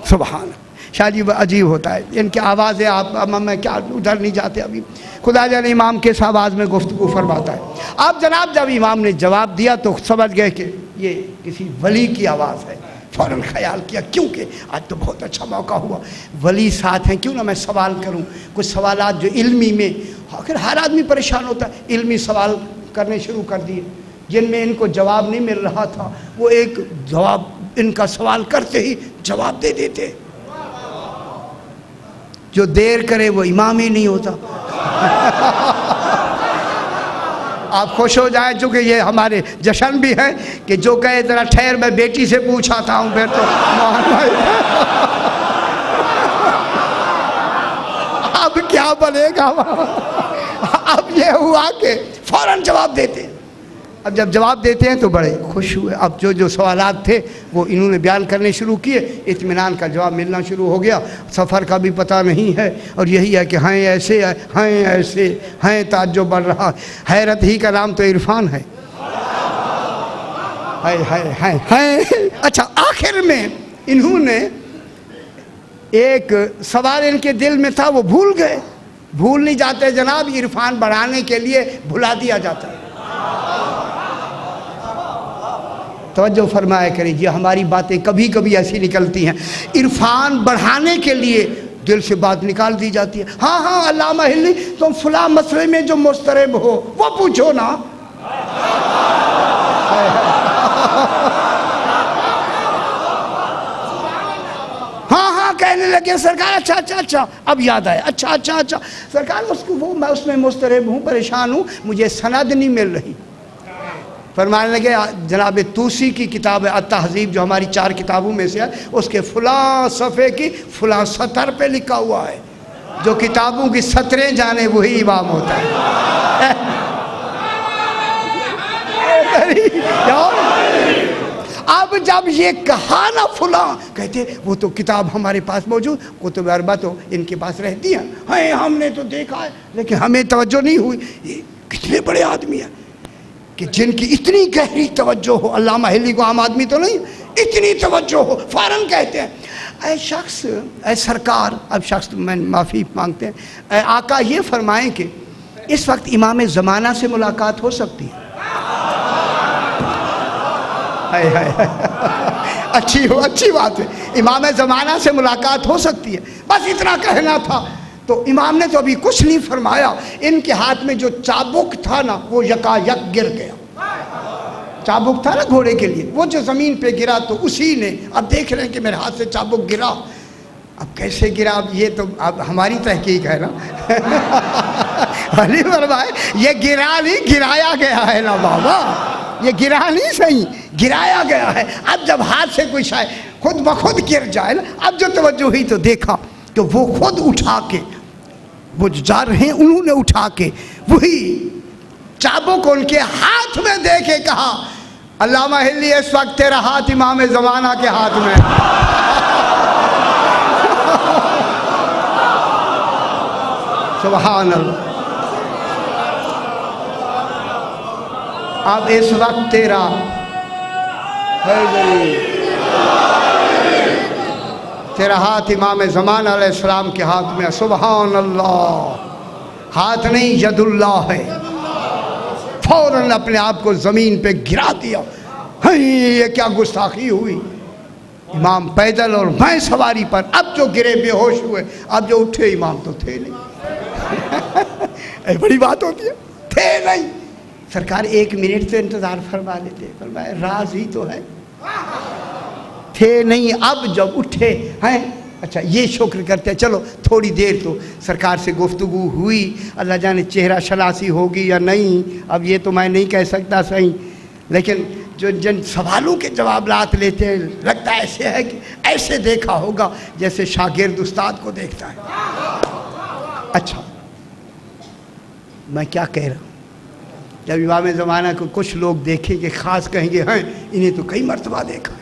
सुभान, शाह जी अजीब होता है इनकी आवाज़ें। आप मैं क्या उधर नहीं जाते अभी, खुदा जाने इमाम किस आवाज़ में गुफ्तगू फरमाता है। आप जनाब जब इमाम ने जवाब दिया तो समझ गए कि ये किसी वली की आवाज़ है। फ़ौरन ख्याल किया क्योंकि आज तो बहुत अच्छा मौका हुआ, वली साथ हैं, क्यों ना मैं सवाल करूं कुछ सवालात जो इल्मी में, आखिर हर आदमी परेशान होता है, इल्मी सवाल करने शुरू कर दिए जिनमें इनको जवाब नहीं मिल रहा था। वो एक जवाब इनका सवाल करते ही जवाब दे देते। जो देर करे वो इमाम ही नहीं होता। आप खुश हो जाएं चूँकि ये हमारे जश्न भी है कि जो कहे ज़रा ठहर मैं बेटी से पूछ आता हूँ, फिर तो मोहन भाई अब क्या बनेगा। अब ये हुआ कि फ़ौरन जवाब देते हैं। अब जब जवाब देते हैं तो बड़े खुश हुए। अब जो जो सवालात थे वो इन्होंने बयान करने शुरू किए, इत्मीनान का जवाब मिलना शुरू हो गया। सफ़र का भी पता नहीं है और यही है कि हैं ऐसे हैं ऐसे हैं, ताज्जुब बढ़ रहा। हैरत ही का नाम तो इरफान है। अच्छा, आखिर में इन्होंने एक सवाल इनके दिल में था, वो भूल गए। भूल नहीं जाते जनाब, इरफान बढ़ाने के लिए भुला दिया जाता है। तवज्जो फरमाया करिए, हमारी बातें कभी कभी ऐसी निकलती हैं, इरफान बढ़ाने के लिए दिल से बात निकाल दी जाती है। हाँ हाँ अल्लामा हिल्ली, तुम फला मसले में जो मुस्तरब हो वो पूछो ना। हाँ हाँ कहने लगे सरकार, अच्छा अच्छा अच्छा अब याद आया, अच्छा अच्छा अच्छा सरकार उसको वो मैं उसमें मुस्तरब हूँ, परेशान हूँ, मुझे सनद नहीं मिल रही। फरमाने लगे जनाब तूसी की किताब है अत-तहज़ीब, जो हमारी 4 किताबों में से है, उसके फलां सफ़े की फलां सतर पे लिखा हुआ है। जो किताबों की सतरें जाने वही इमाम होता है। अब जब ये कहा ना फलां, कहते वो तो किताब हमारे पास मौजूद, कुतुब अरबा तो इनके पास रहती हैं, हमने तो देखा है लेकिन हमें तवज्जो नहीं हुई। ये कितने बड़े आदमी हैं कि जिनकी इतनी गहरी तवज्जो हो। अल्लामा हिल्ली को आम आदमी तो नहीं, इतनी तवज्जो हो। फ़ौरन कहते हैं ऐ शख्स, ऐ सरकार, अब शख्स मैं माफ़ी मांगते हैं, ऐ आका ये फरमाएं कि इस वक्त इमाम ज़माना से मुलाकात हो सकती है। अच्छी बात है, इमाम ज़माना से मुलाकात हो सकती है, बस इतना कहना था। तो इमाम ने तो अभी कुछ नहीं फरमाया, इनके हाथ में जो चाबुक था ना वो यकायक गिर गया। चाबुक था ना घोड़े के लिए, वो जो ज़मीन पे गिरा तो उसी ने, अब देख रहे हैं कि मेरे हाथ से चाबुक गिरा। अब कैसे गिरा, अब ये तो अब हमारी तहकीक है ना। अली फरमाए ये गिरा नहीं, गिराया गया है ना बाबा, ये गिरा नहीं सही, गिराया गया है। अब जब हाथ से कोई शायद खुद ब खुद गिर जाए ना, अब जो तवज्जो हुई तो देखा कि वो खुद उठा के, वो जा रहे हैं उन्होंने उठा के वही चाबुक उनके हाथ में दे के कहा, अल्लामा हिल्ली इस वक्त तेरा हाथ इमाम ज़माना के हाथ में। सुभान अल्लाह। अब इस वक्त तेरा तेरा हाथ इमाम ज़मान अलैहिस्सलाम के हाथ में। सुभान अल्लाह, हाथ नहीं यदुल्लाह है। फौरन अपने आप को ज़मीन पे गिरा दिया। ये क्या गुस्ताखी हुई। इमाम पैदल और मैं सवारी पर। अब जो गिरे बेहोश हुए, अब जो उठे इमाम तो थे नहीं। बड़ी बात होती है, थे नहीं। सरकार 1 मिनट तो इंतज़ार फरमा लेते, फरमाया राज ही तो है, थे नहीं। अब जब उठे हैं, अच्छा ये शुक्र करते हैं, चलो थोड़ी देर तो सरकार से गुफ्तगू हुई, अल्लाह जाने चेहरा शनासी होगी या नहीं, अब ये तो मैं नहीं कह सकता सही, लेकिन जो जिन सवालों के जवाब लात लेते हैं, लगता ऐसे है कि ऐसे देखा होगा जैसे शागिर्द उस्ताद को देखता है। अच्छा मैं क्या कह रहा हूँ, जब इमाम ज़माना को कुछ लोग देखेंगे, ख़ास कहेंगे हैं इन्हें तो कई मरतबा देखा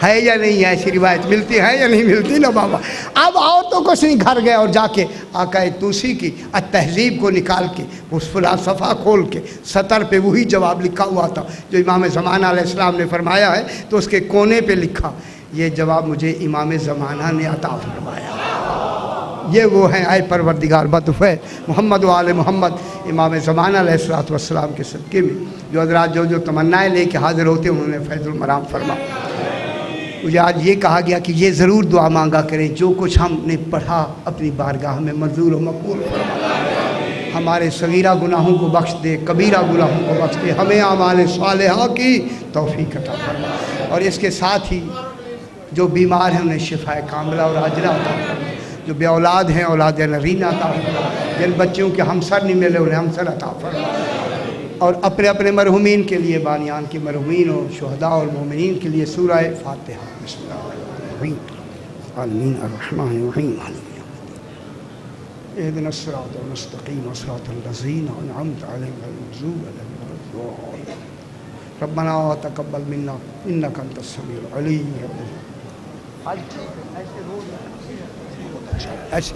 है या नहीं है, ऐसी रिवायत मिलती है या नहीं मिलती ना बाबा। अब और तो कुछ नहीं, घर गए और जाके आका तूसी की अत-तहज़ीब को निकाल के उस फुला सफ़ा खोल के सतर पे वही जवाब लिखा हुआ था जो इमाम ज़माना अलैहिस्सलाम ने फरमाया है, तो उसके कोने पे लिखा ये जवाब मुझे इमाम ज़माना ने अता फरमाया। ये वो हैं आए परवरदिगार बतुफ़े मोहम्मद वाले मोहम्मद इमाम ज़माना अलैहिस्सलातु वस्सलाम के सदक़े में जो हज़रात जो तमन्नाएँ लेके हाज़िर होते हैं उन्होंने फैज़ुल मराम फरमा। मुझे आज ये कहा गया कि ये ज़रूर दुआ मांगा करें, जो कुछ हमने पढ़ा अपनी बारगाह में मंजूर व मकबूल फरमा। हमारे सगीरा गुनाहों को बख्श दे, कबीरा गुनाहों को बख्श दे, हमें आमाल सालिहा की तौफीक अता फरमा। और इसके साथ ही जो बीमार हैं उन्हें शिफाए कामिला और आजला अता फरमा। जो बे औलाद हैं औलाद नरीना अता फरमा। जिन बच्चों के हमसर नहीं मिले उन्हें हमसर अता फरमा। और अपने अपने मरहुमीन के लिए, बानियान के मरहुमीन और शुहदा और मोमिनीन के लिए सूरह फातिहा। बिस्मिल्लाहिर्रहमानिर्रहीम आमीन अर्रहमानिर्रहीम इहदिनस सिरातल मुस्तकीम सिरातल लज़ीना अनअमता अलैहिम गैरिल मग़ज़ूबि अलैहिम वलद्दाल्लीन रब्बना तक़ब्बल मिन्ना इन्नका अंतस समीउल अलीम। ऐसे